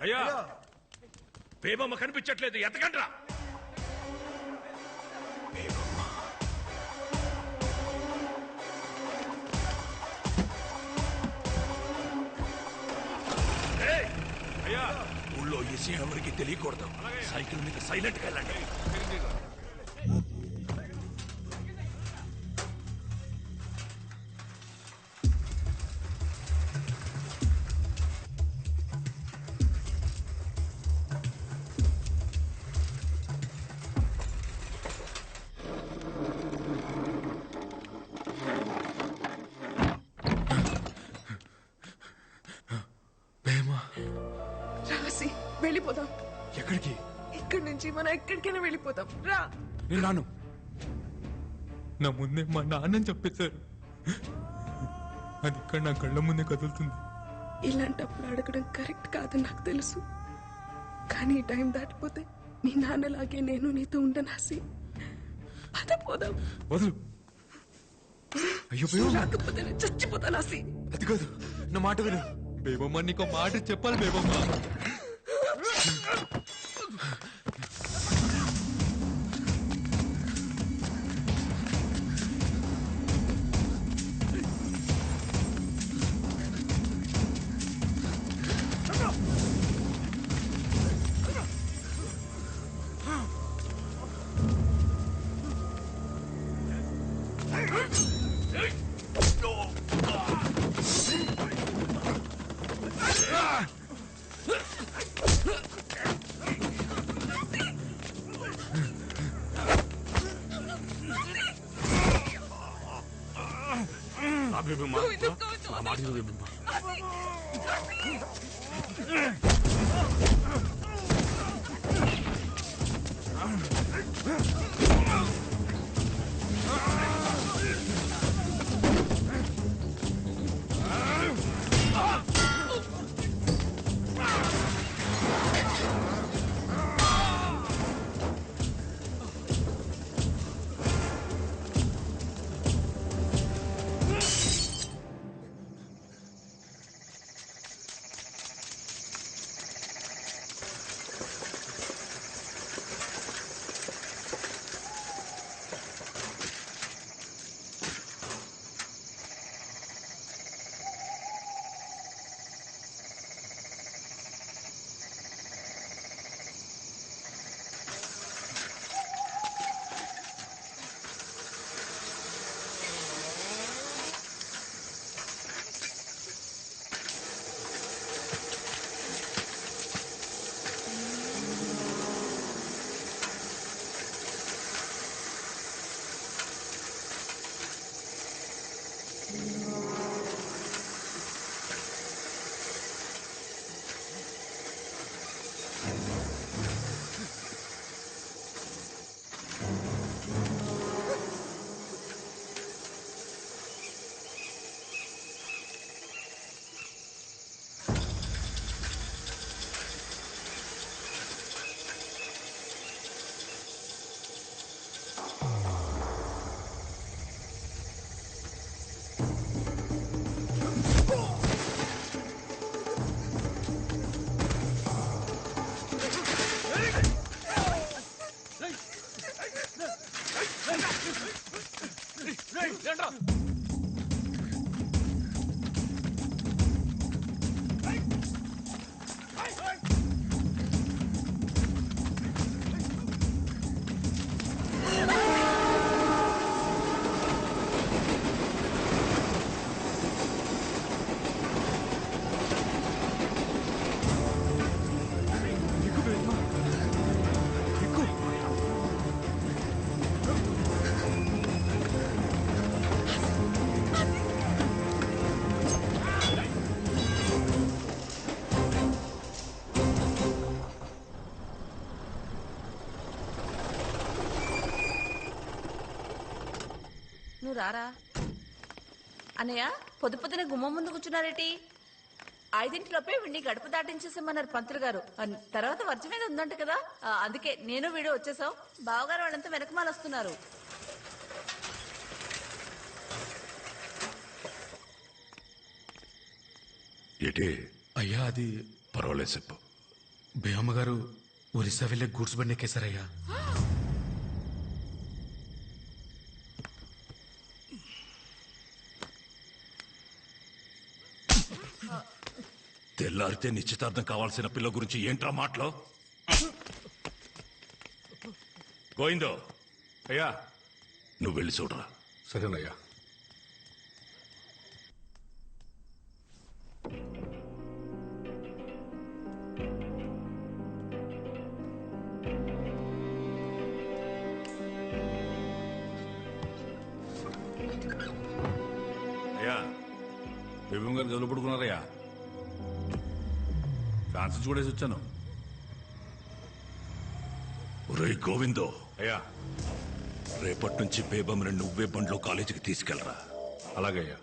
అయ్యా, బేబమ్మ కనిపించట్లేదు, ఎతకండ్రా. అయ్యా, ఊళ్ళో ఈ విషయం ఎవరికి తెలియకూడదు. సైకిల్ మీద సైలెంట్గా వెళ్ళండి. రాసి వెళ్ళిపోదాం. ఎక్కడికి? ఇక్కడి నుంచి మనం ఎక్కడికైనా వెళ్ళిపోతాం. రా. నేను రాను. నా ముందే మా నాన్నని చెప్పేశారు. అది ఇక్కడ నా కళ్ళ ముందే కదులుతుంది. ఇలాంటప్పుడు అడగడం కరెక్ట్ కాదని నాకు తెలుసు, కానీ ఈ టైం దాటిపోతే మీ నాన్నలాగే నేను నీతో ఉండను. ఆసి పద పోదాం. వదులు. అయ్యో రాకపోతే నేను చచ్చిపోతాను. ఆసి అది కాదు, నా మాట విను. బేబమ్మ నీకు మాట చెప్పాలి. బేబమ్మ రారా. అన్నయ్య పొద్దు పొద్దున గుమ్మం ముందు కూర్చున్నారేటి? 5 వీడిని గడప దాటించేసామన్నారు పంతులు గారు. తర్వాత వర్జం మీద ఉందంట కదా, అందుకే నేను వీడు వచ్చేసాం. బావగారు వాళ్ళంతా వెనకమాల వస్తున్నారు. ఏటే అయ్యా అది పర్వాలేదు చెప్పు. బేయమ్మ గారు ఒరిస్సా వెళ్ళే గూడ్స్ బండి ఎక్కేశారయ్యా. తెల్లారితే నిశ్చితార్థం కావాల్సిన పిల్ల గురించి ఏంట్రా మాటలో? గోయిందో అయ్యా నువ్వు వెళ్ళి చూడరా. సరేనయ్యా. అయ్యా బేబం గారు గదులు పడుకున్నారయ్యా. ఫ్యాన్సీ చూడేసి వచ్చాను. ఒరేయ్ గోవిందో, అయ్యా రేపటి నుంచి బేబమ్ని నువ్వే బండ్లో కాలేజీకి తీసుకెళ్ళరా. అలాగయ్యా.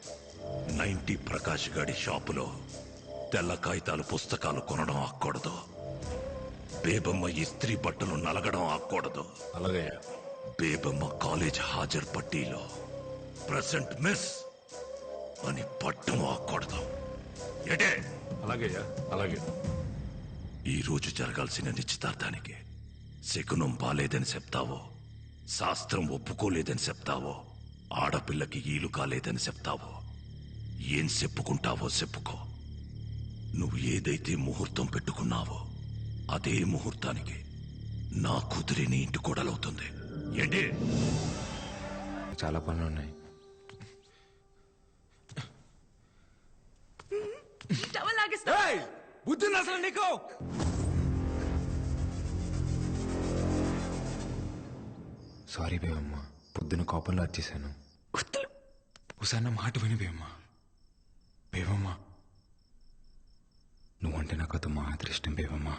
90 ప్రకాష్ గాడి షాపులో తెల్ల కాగితాలు పుస్తకాలు కొనడం ఆక్కూడదు. బేబమ్మ ఇస్త్రీ బట్టలు నలగడం ఆక్కూడదు. అలాగయ్యా. బేబమ్మ కాలేజ్ హాజరు పట్టీలో ప్రెసెంట్ మిస్ అని పట్టం ఆక్కూడదు. ఏటే? అలాగయ్యా. అలాగే. ఈ రోజు జరగాల్సిన నిశ్చితార్థానికి శకునం బాలేదని చెప్తావో, శాస్త్రం ఒప్పుకోలేదని చెప్తావో, ఆడపిల్లకి ఈలు కాలేదని చెప్తావో, ఏం చెప్పుకుంటావో చెప్పుకో. నువ్వు ఏదైతే ముహూర్తం పెట్టుకున్నావో అదే ముహూర్తానికి నా కూతురి నీ ఇంటి కోడలవుతుంది. ఏంటి? చాలా పనులు ఉన్నాయి. బుద్ధి అసలు నీకు? సారీ బేవమ్మ, పొద్దున కోపంలో వచ్చేసాను. ఒకసారి నా మాట విని బేవమ్మ. బేవమ్మ నువ్వంటే నాకు అది మాత్రం ఇష్టం బేవమ్మ.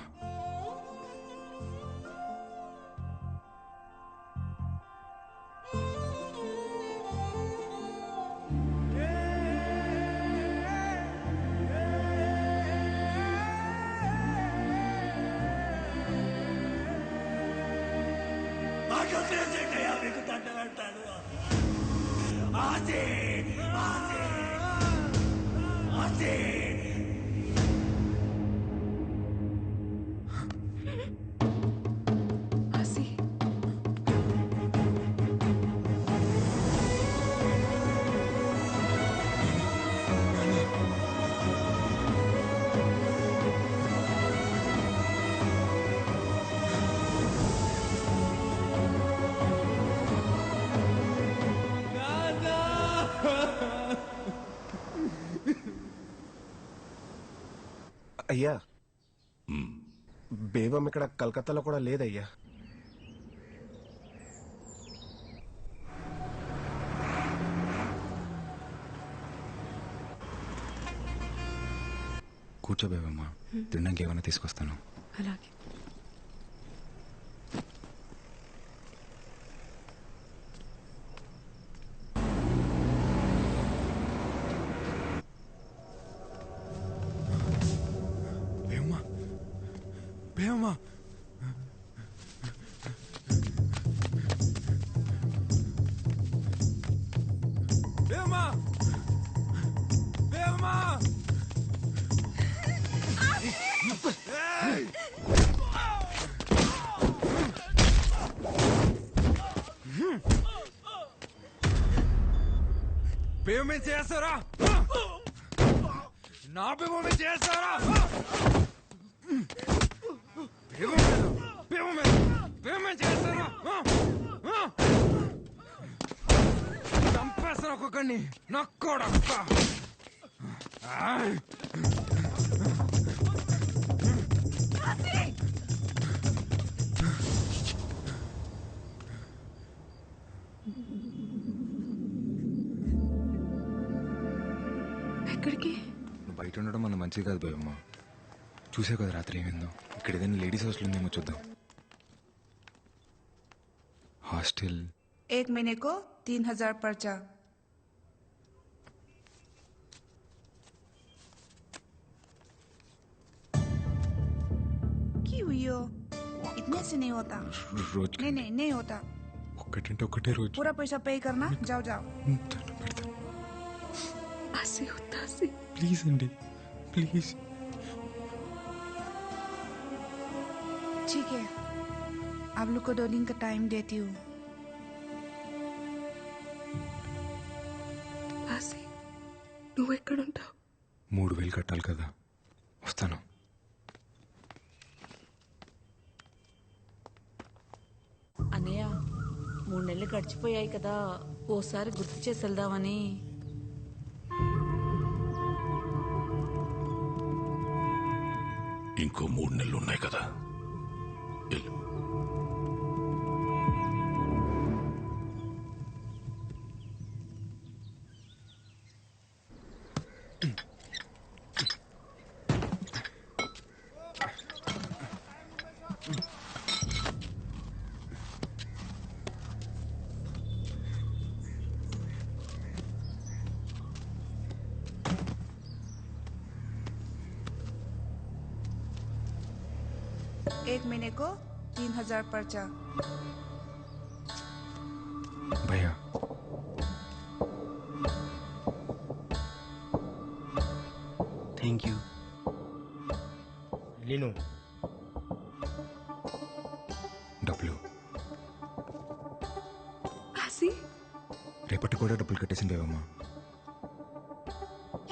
అయ్యా బేబం ఇక్కడ కలకత్తాలో కూడా లేదయ్యా. కూర్చో బేవమ్మ, తినడానికి ఏమైనా తీసుకొస్తాను. అలాగే. బేవమ్మ బేవమ్మ బేవమ్మ బేవమే చేస్తారా? నా బేవమే చేస్తారా? చంపేస్తాను ఒక్కొక్కడిని నక్కోడక్క. ఎక్కడికి? నువ్వు బయట ఉండడం మన మంచిది కాదు బేవమ్మ. చూసే కదా రాత్రి ఏమైందో. ఇక్కడ ఏదైనా లేడీస్ హాస్టల్ ఉందేమో చూద్దాం. హాస్టల్ 1 महीने को 3000 पर्चा, की हुई हो? इतने से नहीं होता। रोज नहीं नहीं नहीं होता। ఒక్కటంటే ఒకటే రోజు पूरा पैसा पे करना। जाओ जाओ। ఆసి వద్దు ఆసి. ప్లీజ్ అండి ప్లీజ్. ठीक है, आप लोग को 2 दिन का टाइम देती हूँ। ఆసి నువ్వు ఎక్కడుంటావు? 3000 కట్టాలి కదా, వస్తాను. అన్నయ్య 3 నెలలు గడిచిపోయాయి కదా, ఓసారి గుర్తు చేసి వెళ్దామని. ఇంకో 3 నెలలు ఉన్నాయి కదా, వెళ్ళు. एक महीने को 3000 पर्चा। భయ్యా थैंक यू। लीनू డబ్బులు ఆసి రేపటి కూడా డబ్బులు కట్టేసింది బేబమ్మా.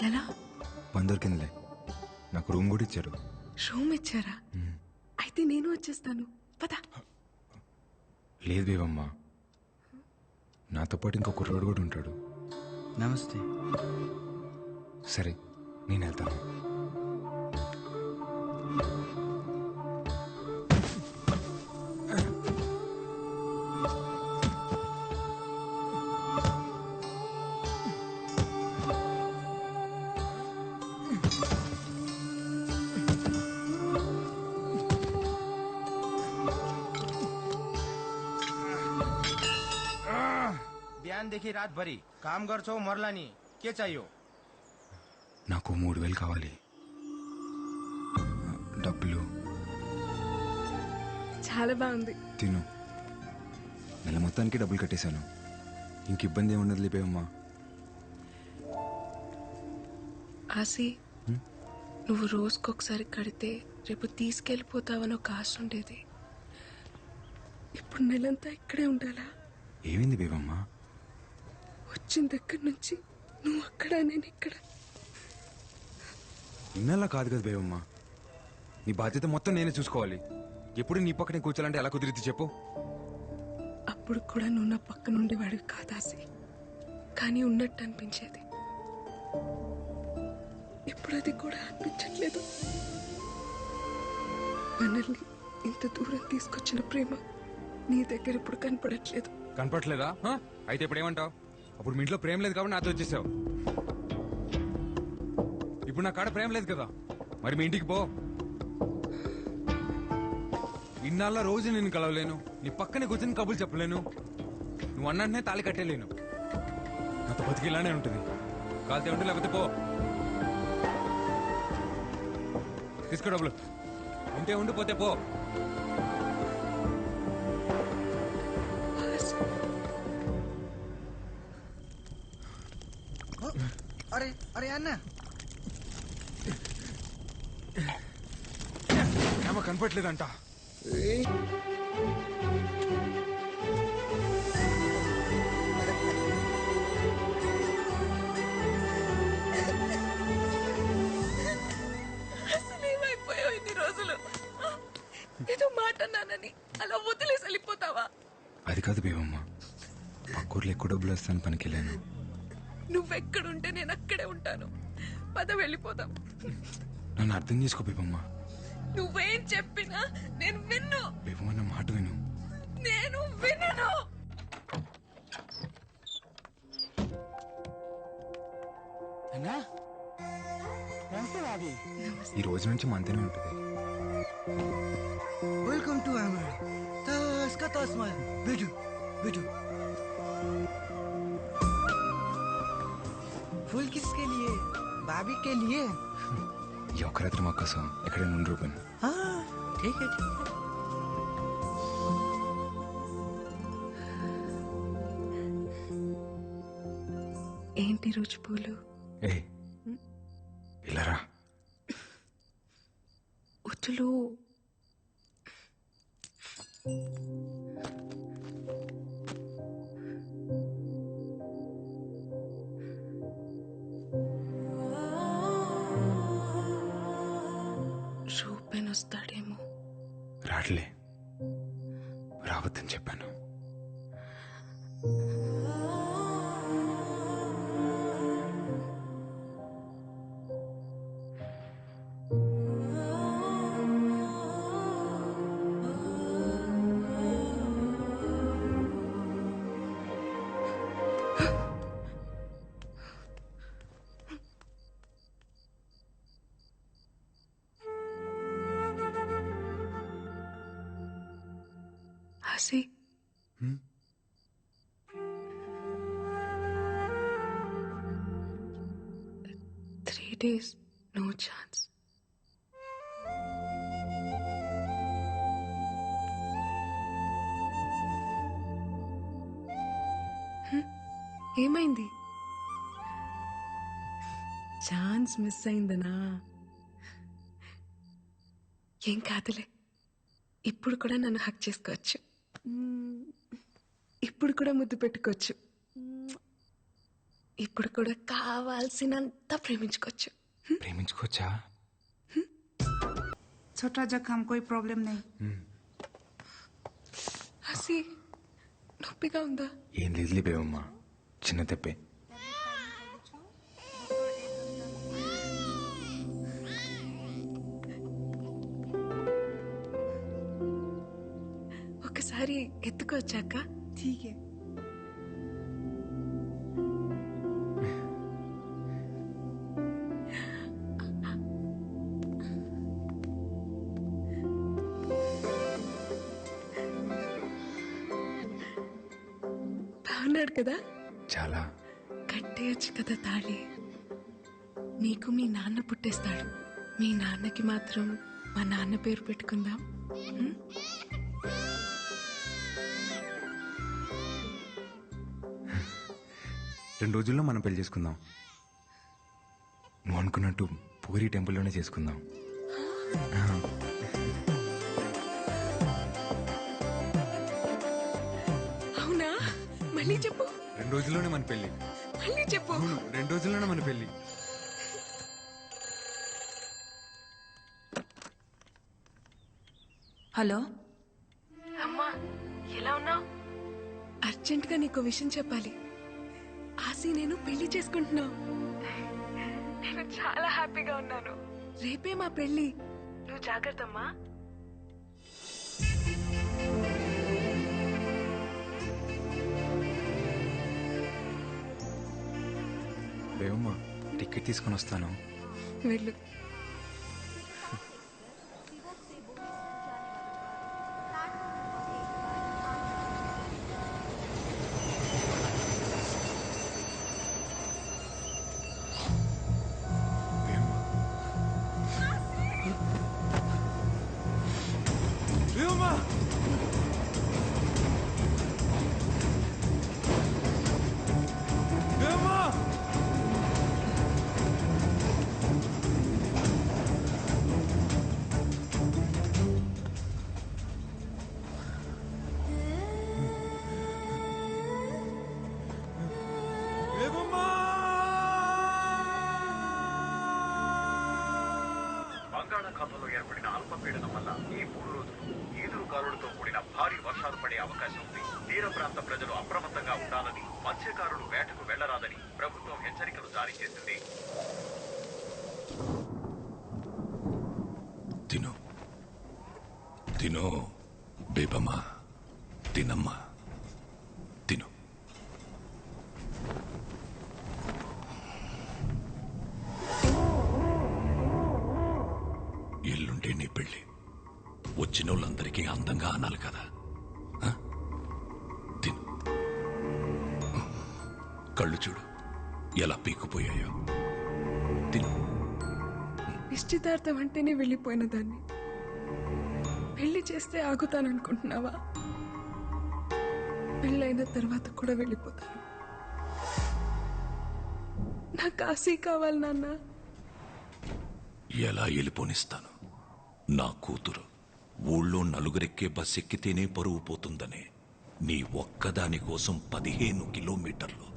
ఎలా? పని దొరికిందిలే, నాకు రూమ్ కూడా ఇచ్చారు. రూమ్ ఇచ్చారా? అయితే నేను వచ్చేస్తాను, పద. లేదు బేబమ్మా, నాతో పాటు ఇంకో కుర్రోడు కూడా ఉంటాడు. नमस्ते। సరే నేను వెళ్తాను. बिहान देखी रात भरी काम गर्छौ मर्ला नि, के चाहियो? నాకు 3000 కావాలి. డబ్బులు చాలా బాగుంది. తిను. నెల మొత్తానికి డబ్బులు కట్టేశాను, ఇంక ఇబ్బంది ఏముండదు లేపేవమ్మా. ఆసి నువ్వు రోజుకొకసారి కడితే రేపు తీసుకెళ్ళిపోతావని ఒక ఆశ ఉండేది. ఇప్పుడు నెలంతా ఇక్కడే ఉండాలా? ఏమైంది బేబమ్మా? వచ్చిన దగ్గర నుంచి నువ్వు అక్కడ, నేను ఇక్కడ. ఇన్నలా కాదు కదా బేబమ్మా, నీ బాధ్యత మొత్తం నేనే చూసుకోవాలి. ఎప్పుడు నీ పక్కనే కూర్చోాలంటే ఎలా కుదిరిద్ది చెప్పు? అప్పుడు కూడా నువ్వు నా పక్కన ఉండేవాడివి కాదాసి, కానీ ఉన్నట్టు అనిపించేది. ఇప్పుడు అది కూడా అనిపించట్లేదు. మనల్ని ఇంత దూరం తీసుకొచ్చిన ప్రేమ నీ దగ్గర ఇప్పుడు కనపడట్లేదు. కనపడలేదా? అయితే ఇప్పుడు ఏమంటావు? అప్పుడు మీ ఇంట్లో ప్రేమ లేదు కాబట్టి నాతో వచ్చేసావు. ఇప్పుడు నా కాడ ప్రేమ లేదు కదా, మరి మీ ఇంటికి పో. ఇన్నాళ్ళ రోజు నేను కలవలేను, నీ పక్కనే కూర్చొని కబుర్లు చెప్పలేను, నువ్వు అన్నంటనే తాళి కట్టేలేను. నాతో బతికి ఇలానే ఉంటుంది. కాలితే ఉంటే లేకపోతే పో. తీసుకో డబ్బులు, ఉంటే ఉండిపోతే పో. अरे अरे अन्ना ఏమో కనపట్లేదంట. అసలు ఏమైపోయావు ఇన్ని రోజులు? ఏదో మాట అన్నానని అలా వదిలేసి వెళ్ళిపోతావా? అది కాదు బేబమ్మ, పక్కూర్లో ఎక్కువ డబ్బులు వస్తాను పనికి వెళ్ళాను. నువ్వెక్కడుంటే నేను అక్కడే ఉంటాను. పద వెళ్ళిపోదాం. నన్ను అర్థం చేసుకో బేబమ్మ. నువ్వేం చెప్పినా నేను విన్ను. బేబమ్మ నా మాట విను. నేను వినను. ఈ రోజు నుంచి మంతనే ఉంటుంది. वेलकम टू अमर। तस का तस में बैठो बैठो। फूल किसके लिए? भाभी के लिए। ఈ ఒక్క రాత్రి మా కోసం ఎక్కడైనా ఉండి రూపాను. ఏంటి రోజు పూలు? ఏ ఇలారా వద్దులు. రూపెన్ వస్తాడేమో. రాట్లే, రావద్దని చెప్పాను. హసి, 3 days, no chance. ఏమైంది? ఛాన్స్ మిస్ అయిందనా? ఏం కాదులే, ఇప్పుడు కూడా నన్ను హక్ చేసుకోవచ్చు, ఇప్పుడు కూడా ముద్దు పెట్టుకోవచ్చు, ఇప్పుడు కూడా కావాల్సినంత ప్రేమించుకోవచ్చు. ప్రేమించుకోవచ్చా? छोटा जख्म कोई प्रॉब्लम नहीं. హసి, నొప్పిగా ఉందా? ఏం లేదులే బేవమ్మా, చిన్న తెప్పే. ఒకసారి ఎత్తుకోవచ్చాక? ठीक है. బాగున్నాడు కదా? చాలా. కట్టేయచ్చు కదా తాళి. నీకు మీ నాన్న పుట్టేస్తాడు, మీ నాన్నకి మాత్రం మా నాన్న పేరు పెట్టుకుందాం. 2 రోజుల్లో మనం పెళ్లి చేసుకుందాం. నువ్వు అనుకున్నట్టు పూరి టెంపుల్లోనే చేసుకుందాం. అవునా? మళ్ళీ చెప్పు. 2 రోజుల్లోనే మన పెళ్లి. మళ్ళీ చెప్పు. అవును, 2 రోజుల్లోనే మన పెళ్లి. హలో అమ్మా, ఎలా ఉన్నావు? అర్జెంటుగా నీకు విషయం చెప్పాలి. ఆసి నేను పెళ్లి చేసుకుంటున్నా. నేను చాలా హ్యాపీగా ఉన్నాను. రేపే మా పెళ్లి. నువ్వు జాగ్రత్తమ్మా. బేవమ్మా, టికెట్ తీసుకొని వస్తాను. వెళ్ళు. బంగాళాఖాతంలో ఏర్పడిన అల్పపీడనం వల్ల ఈ 3 రోజులు ఈదురుగాలులతో కూడిన భారీ వర్షాలు పడే అవకాశం ఉంది. తీర ప్రాంత ప్రజలు అప్రమత్తంగా ఉండాలని, మత్స్యకారులు వేటకు వెళ్లరాదని ప్రభుత్వం హెచ్చరికలు జారీ చేసింది. తిను తిను బేబమ్మా, తినమ్మా, తిను. ఎల్లుంటే నీ పెళ్ళి. వచ్చిన వాళ్ళందరికీ అందంగా అనాలి కదా. తిను. కళ్ళు చూడు ఎలా పీక్కుపోయాయో. తిను. నిశ్చితార్థం అంటేనే వెళ్ళిపోయిన దాన్ని పెళ్లి చేస్తే ఆగుతాననుకుంటున్నావా? పెళ్ళైన తర్వాత కూడా వెళ్ళిపోతాను. నా కాశీ కావాలి నాన్న. ఎలా వెళ్ళిపోనిస్తాను? నా కూతురు ఊళ్ళో నలుగురెక్కే బస్ ఎక్కితేనే పరువు పోతుందనే నీ ఒక్కదాని కోసం 15 కిలోమీటర్లు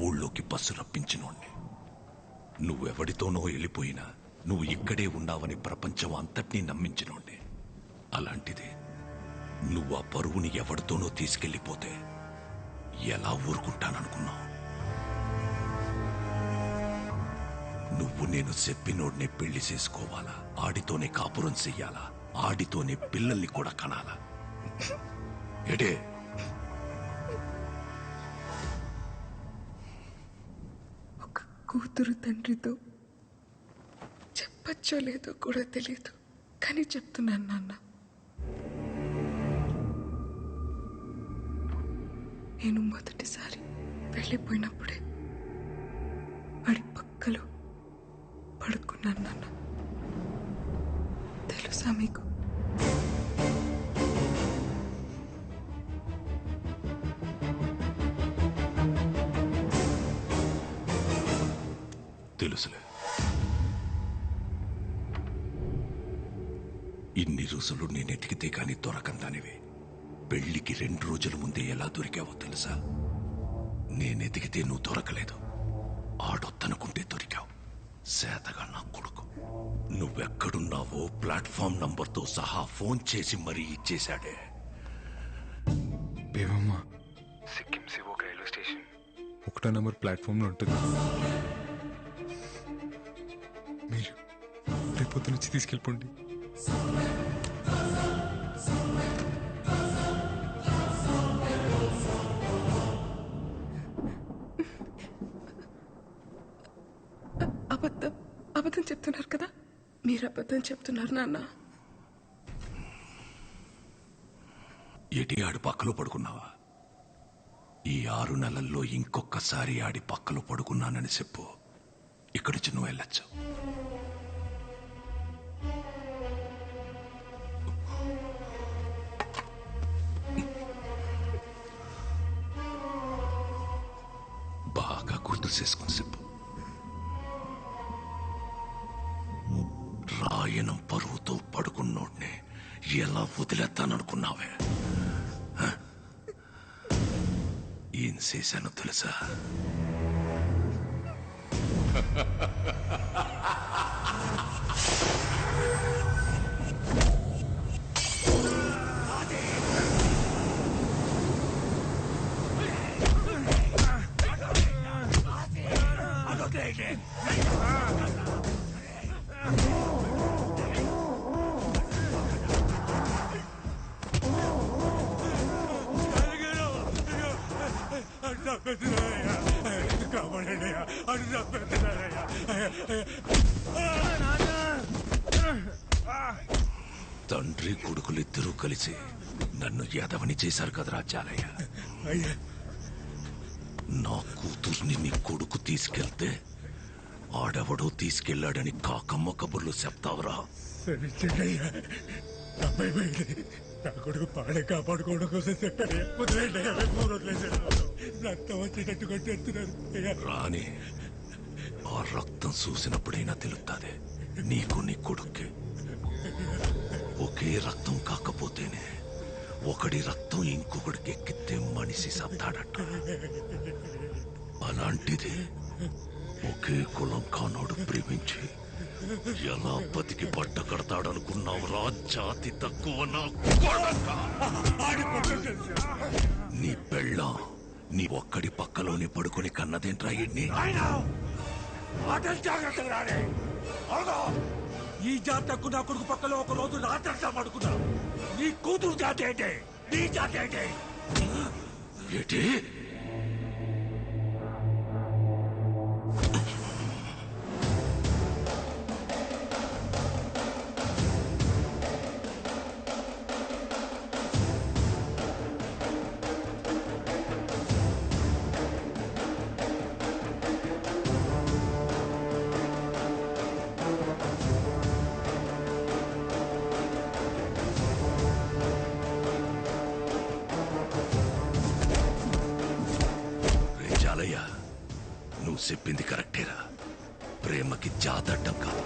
ఊళ్ళోకి బస్సు రప్పించినోడ్ని. నువ్వెవడితోనో వెళ్ళిపోయినా నువ్వు ఇక్కడే ఉన్నావని ప్రపంచం అంతటినీ నమ్మించినోడ్ని. అలాంటిది నువ్వు ఆ పరువుని ఎవడితోనో తీసుకెళ్ళిపోతే ఎలా ఊరుకుంటాననుకున్నావు? నువ్వు నేను చెప్పినోడ్నే పెళ్లి చేసుకోవాలా, ఆడితోనే కాపురం చెయ్యాలా, ఆడితోనే పిల్లల్ని కూడా కనాలా? ఎడే ఒక కూతురు తండ్రితో చెప్పచ్చో లేదో కూడా తెలియదు, కానీ చెప్తున్నాను నాన్న. నేను మొదటిసారి వెళ్ళిపోయినప్పుడే వాడి పక్కలో పడుకున్నాను నాన్న. తెలుసా మీకు? తెలుసులే. ఇన్ని రోజులు నేను ఎతికితే కాని దొరకందానివి పెళ్లికి 2 రోజుల ముందే ఎలా దొరికావో తెలుసా? నేనెతికితే నువ్వు దొరకలేదు, ఆడొద్దనుకుంటే దొరికావు. సేతగా నా కొడుకు నువ్వెక్కడున్నావో ప్లాట్ఫామ్ నంబర్తో సహా ఫోన్ చేసి మరీ ఇచ్చేశాడే. బేబమ్మ సిక్కిం సివోక్ రైల్వే స్టేషన్ 1వ నంబర్ ప్లాట్ఫామ్లో ఉంటుంది. మీరు రేపొద్దు నుంచి తీసుకెళ్ళిపోండి. అబద్ధం చెప్తున్నారు కదా? మీరు అబద్ధం చెప్తున్నారు నాన్న. ఎటి ఆడి పక్కలో పడుకున్నావా? ఈ 6 నెలల్లో ఇంకొకసారి ఆడి పక్కలో పడుకున్నానని చెప్పు, ఇక్కడికి నువ్వు వెళ్ళొచ్చు. బాగా గుర్తు చేసుకుని చెప్పు. రాయనం పరువుతో పడుకున్నోడ్నే ఎలా వదిలేస్తాననుకున్నావే? ఏం చేశానో తెలుసా? తండ్రి కొడుకులిద్దరూ కలిసి నన్ను యాదవని చేశారు కదరా చాలయ్య. నా కూతుర్ని నీ కొడుకు తీసుకెళ్తే ఆడెవడో తీసుకెళ్లాడని కాకమ్మ కబుర్లు చెప్తావురా? నా కొడుకు పాడే కాపాడుకోవడం కోసం చెప్పారు. రక్తం వచ్చేటట్టు కొట్టేస్తున్నారు. రాని ఆ రక్తం చూసినప్పుడైనా తెలుస్తుంది నీకు నీ కొడుక్కి. ఒకే రక్తం కాకపోతేనే ఒకడి రక్తం ఇంకొకడికి ఎక్కితే మనిషి సత్తాడట. అలాంటిది ఒకే కులం కానోడు ప్రేమించి ఎలా బతికి బట్ట కడతాడనుకున్నావురా జాతి తక్కువ నా కొడక? నీ పెళ్ళాం నీ ఒక్కడి పక్కలోనే పడుకొని కన్నదేంట్రా ఎన్ని? ఈ జాతకు నా కొడుకు పక్కలో ఒక రోజు రాత్రంతా పడుకున్నా. నీ కూతురు జాతి ఏంటి? నీ జాతి ఏంటి? ఏంటి? చెప్పింది కరెక్టేరా. ప్రేమకి జాతడ్డం కాదు.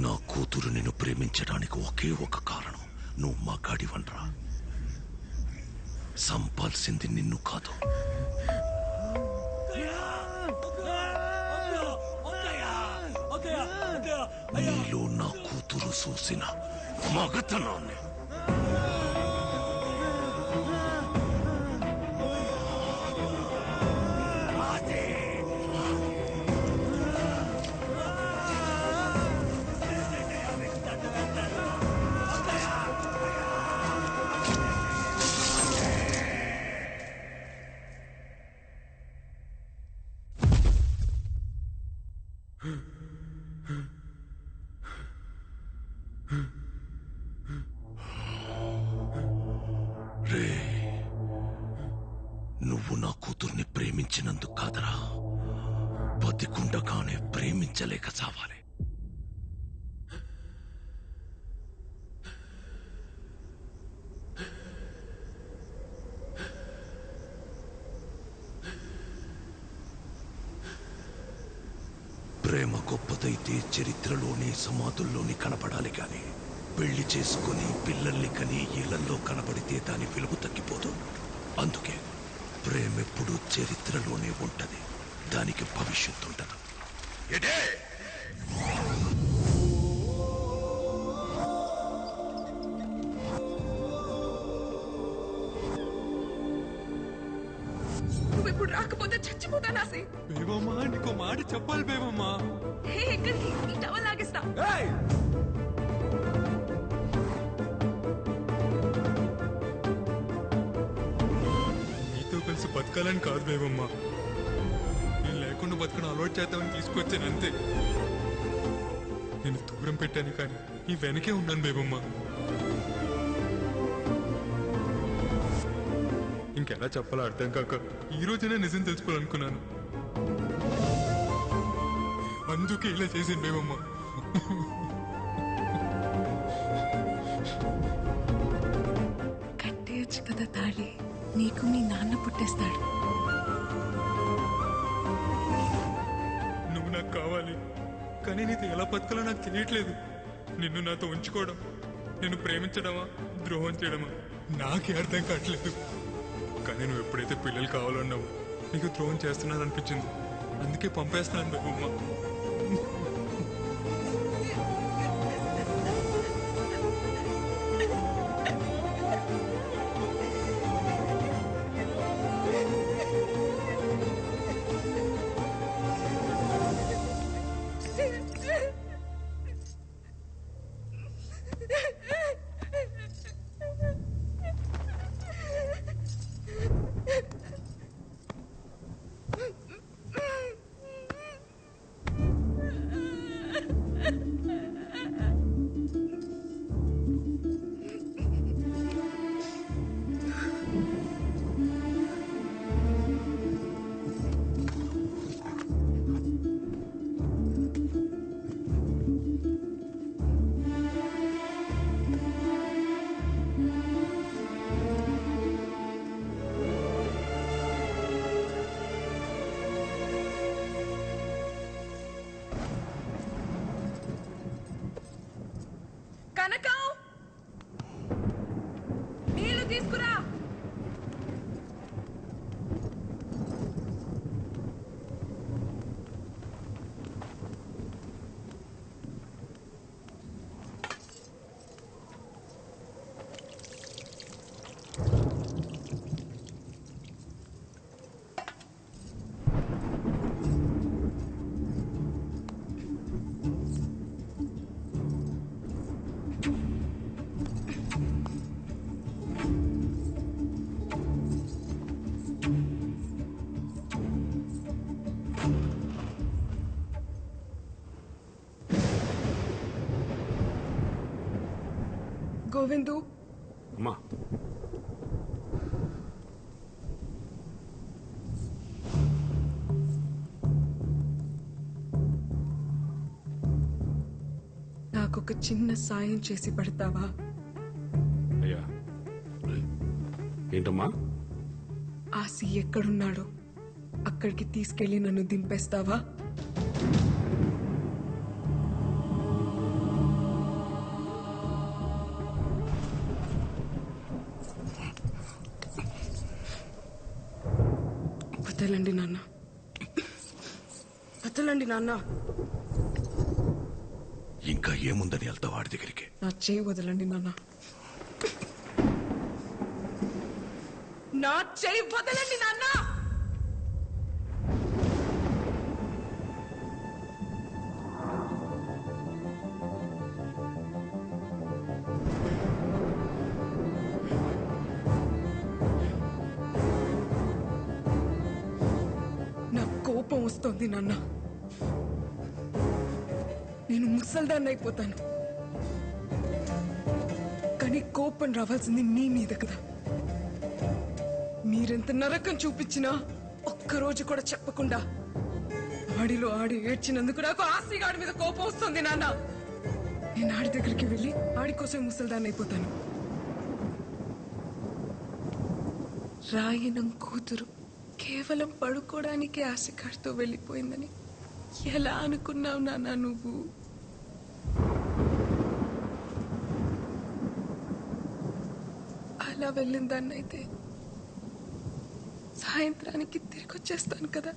నా కూతురు నిన్ను ప్రేమించడానికి ఒకే ఒక కారణం, నువ్వు మగాడివన్రా. సంపాల్సింది నిన్ను కాదు. నీలో నా కూతురు చూసిన మగతనాన్ని. రే, నువ్వు నా కూతుర్ని ప్రేమించినందుకు కాదరా, బతికుండగానే ప్రేమించలేక చావాలి. ప్రేమ గొప్పదైతే చరిత్రలోని సమాధుల్లోని కనపడాలి గాని, పెళ్లి చేసుకుని పిల్లల్ని కని ఇళ్లలో కనబడితే దాని విలువ తగ్గిపోదు. అందుకే ప్రేమెప్పుడు చరిత్రలోనే ఉంటది, దానికి భవిష్యత్తు ఉంటదు. ఎడే నువ్వెప్పుడు రాకపోతే చచ్చిపోతానాసి. బేబమ్మా, నీకో మాట చెప్పాలి బేబమ్మా. ఎక్కడికి? ఈ టవల్ లాగిస్తా. నీతో కలిసి బతకాలని కాదు బేబమ్మా, నేను లేకుండా బతకడం అలవాటు చేద్దామని తీసుకొచ్చాను అంతే. నేను దూరం పెట్టాను కానీ నీ వెనకే ఉన్నాను బేబమ్మా. ఇంకెలా చెప్పాలో అర్థం కాక ఈ రోజైనా నిజం తెలుసుకోవాలనుకున్నాను. అందుకే ఇలా చేసింది బేబమ్మా. కట్టేయచ్చు కదా తాళి, నీకు మీ నాన్న పుట్టేస్తాడు. నువ్వు నాకు కావాలి, కానీ నీతో ఎలా బతకాలో నాకు తెలియట్లేదు. నిన్ను నాతో ఉంచుకోవడం, నిన్ను ప్రేమించడమా ద్రోహం చేయడమా నాకే అర్థం కావట్లేదు. కానీ నువ్వు ఎప్పుడైతే పిల్లలు కావాలన్నావు నీకు ద్రోహం చేస్తున్నాను అనిపించింది, అందుకే పంపేస్తున్నాను బేబమ్మ. కనకం, నీళ్లు తీసుకురా. గోవిందు, అమ్మా, చిన్న సాయం చేసి పడతావా? అయ్యా ఏంటమ్మా? ఆసి ఎక్కడున్నాడో అక్కడికి తీసుకెళ్లి నన్ను దింపేస్తావా? వదలండి నాన్న, వదలండి నాన్న. ఇంకా ఏముందని వెళ్తా వాడి దగ్గరికి? నా చేయి వదలండి నాన్న, నా చేయి వదలండి నాన్న. నా కోపం వస్తోంది నాన్న. నేను ముసల్దాన్ని అయిపోతాను, కానీ కోపం రావాల్సింది నీ మీద కదా. మీరెంత నరకం చూపించినా ఒక్కరోజు కూడా చెప్పకుండా ఆడిలో ఆడి ఏడ్చినందుకు నాకు ఆసిగాడి మీద కోపం వస్తుంది నాన్న. నేను ఆడి దగ్గరికి వెళ్ళి ఆడి కోసం ముసల్దాన్ని అయిపోతాను. రాయనం కూతురు కేవలం పడుకోవడానికి ఆసిగాడితో వెళ్ళిపోయిందని ఎలా అనుకున్నావు నాన్న నువ్వు? అలా వెళ్ళిందాన్నైతే సాయంత్రానికి తిరిగి వచ్చేస్తాను కదా.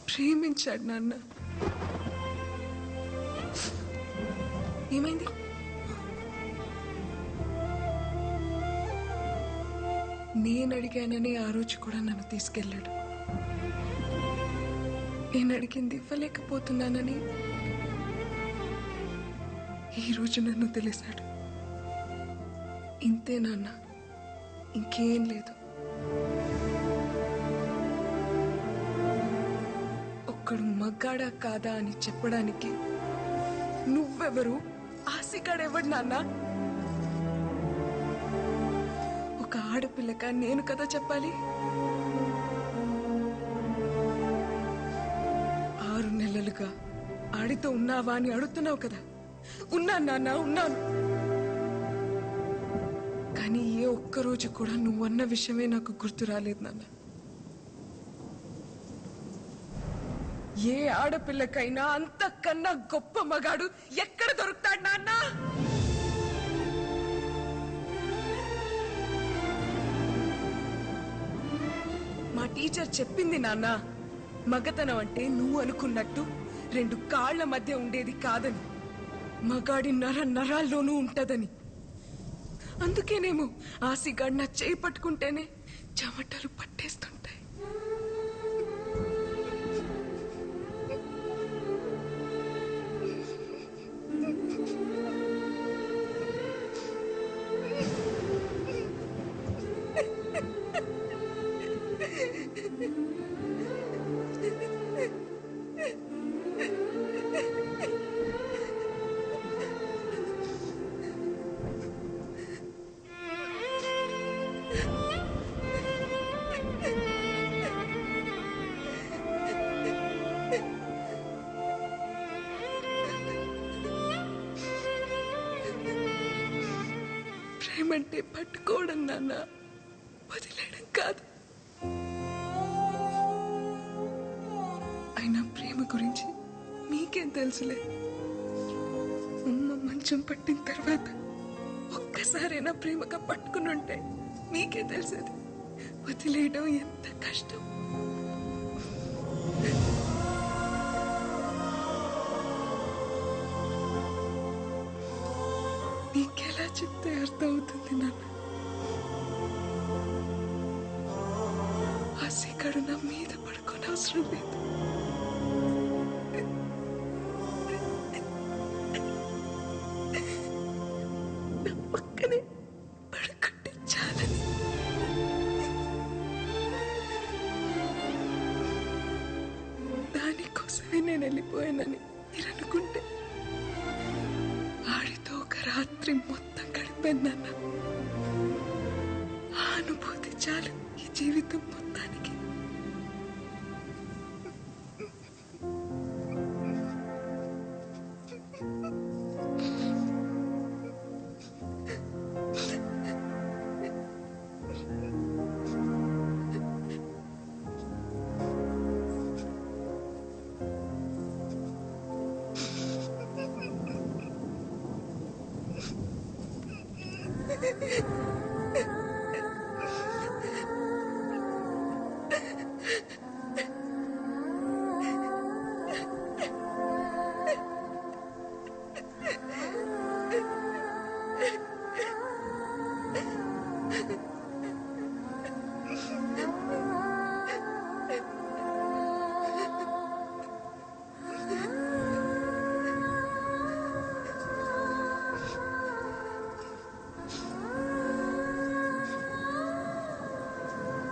ప్రేమించాడు నాన్న. ఏమైంది? నేను అడిగానని ఆ రోజు కూడా నన్ను తీసుకెళ్ళాడు. నేను అడిగింది ఇవ్వలేకపోతున్నానని ఈ రోజు నన్ను తెలిసాడు. ఇంతే నాన్న, ఇంకేం లేదు. ఒక్కడు మగ్గాడా కాదా అని చెప్పడానికి నువ్వెవరు? ఆసిగాడెవడు నాన్న? ఒక ఆడపిల్లగా నేను కదా చెప్పాలి. 6 నెలలుగా ఆడితో ఉన్నావా అని అడుగుతున్నావు కదా. ఉన్నాను నాన్న, ఉన్నాను. కానీ ఏ ఒక్కరోజు కూడా నువ్వన్న విషయమే నాకు గుర్తు రాలేదు నాన్న. ఏ ఆడపిల్లకైనా అంతకన్నా గొప్ప మగాడు ఎక్కడ దొరుకుతాడు నాన్న? మా టీచర్ చెప్పింది నాన్న, మగతనం అంటే నువ్వు అనుకున్నట్టు 2 కాళ్ల మధ్య ఉండేది కాదని, మగాడి నరాల్లోనూ ఉంటదని. అందుకేనేమో ఆసిగాడు నా చేయి పట్టుకుంటేనే చెమటలు పట్టేస్తుంటాయి. ప్రేమంటే పట్టుకోవడం నాన్న, వదిలేయడం కాదు. అయినా ప్రేమ గురించి మీకేం తెలుసులే. అమ్మ మంచం పట్టిన తర్వాత ఒక్కసారైనా ప్రేమగా పట్టుకుని ఉంటే మీకే తెలిసేది వదిలేయడం ఎంత కష్టం. నీకెలా చెప్తే అర్థమవుతుంది నాన్న? ఆసిగాడు నా మీద పడుకోని అవసరం లేదు. నా పక్కనే పడుకుంటే చాలని. దానికోసమే నేను వెళ్ళిపోయానని మీరు అనుకుంటే ఆడితో ఒక రాత్రి మొత్తం గడిపాను. ఆ అనుభూతి చాలు ఈ జీవితం మొత్తానికి.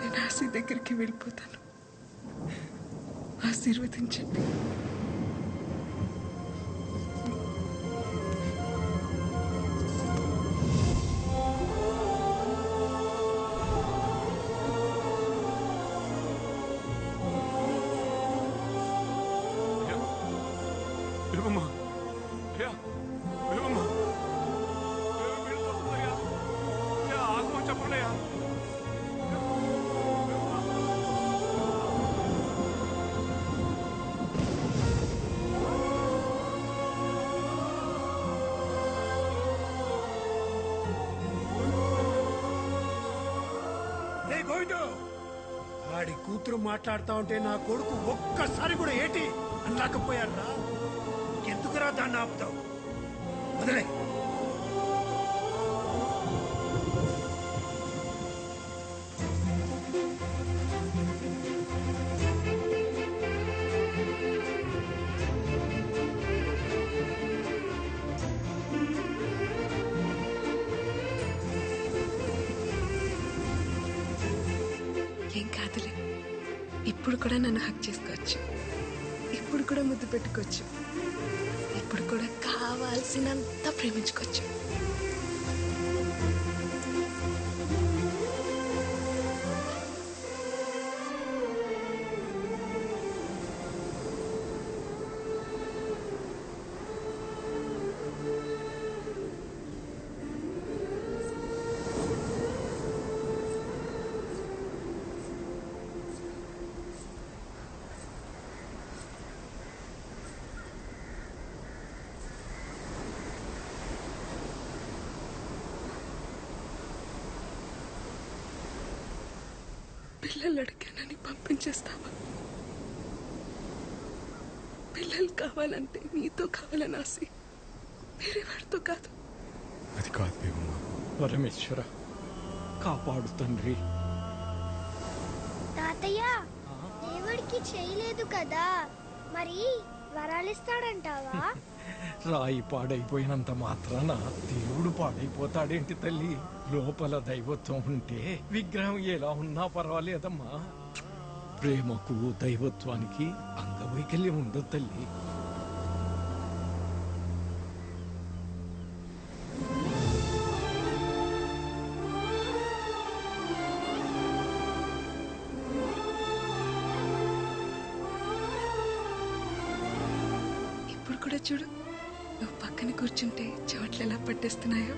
నేను ఆశ దగ్గరికి వెళ్ళిపోతాను. ఆశీర్వదించండి. బేబమ్మా అయ్యా బేబమ్మా వెళ్ళిపోతుందయ్యా ఆగమని చెప్పండి అయ్యా. ఏ గోవిందు, ఆడి కూతురు మాట్లాడుతా ఉంటే నా కొడుకు ఒక్కసారి కూడా ఏటి అనలేకపోయారా? ఎందుకురా దాన్ని ఆపుతావు? వదిలే. ఏం కాదులే. ఇప్పుడు కూడా నన్ను హక్ చేసుకోవచ్చు. ఇప్పుడు కూడా ముద్దు పెట్టుకోవచ్చు. ఇప్పుడు కూడా కావాల్సినంత ప్రేమించుకోవచ్చు. పిల్లలు అడిగానని పంపించేస్తావా? పిల్లలు కావాలంటే నీతో కావాలని ఆశి, వేరే వాడితో కాదు. అది కాదు బేబమ్మ. పరమేశ్వర కాపాడు తండ్రి. తాతయ్య, దేవుడికి చేయలేదు కదా, మరి వరాలిస్తాడంటావా? రాయి పాడైపోయినంత మాత్రాన దేవుడు పాడైపోతాడేంటి తల్లి? లోపల దైవత్వం ఉంటే విగ్రహం ఎలా ఉన్నా పర్వాలేదమ్మా. ప్రేమకు దైవత్వానికి అంగవైకల్యం ఉండదు తల్లి. ఇప్పుడు కూడా చూడు, నువ్వు పక్కన కూర్చుంటే చెవట్లు ఎలా పట్టేస్తున్నాయో.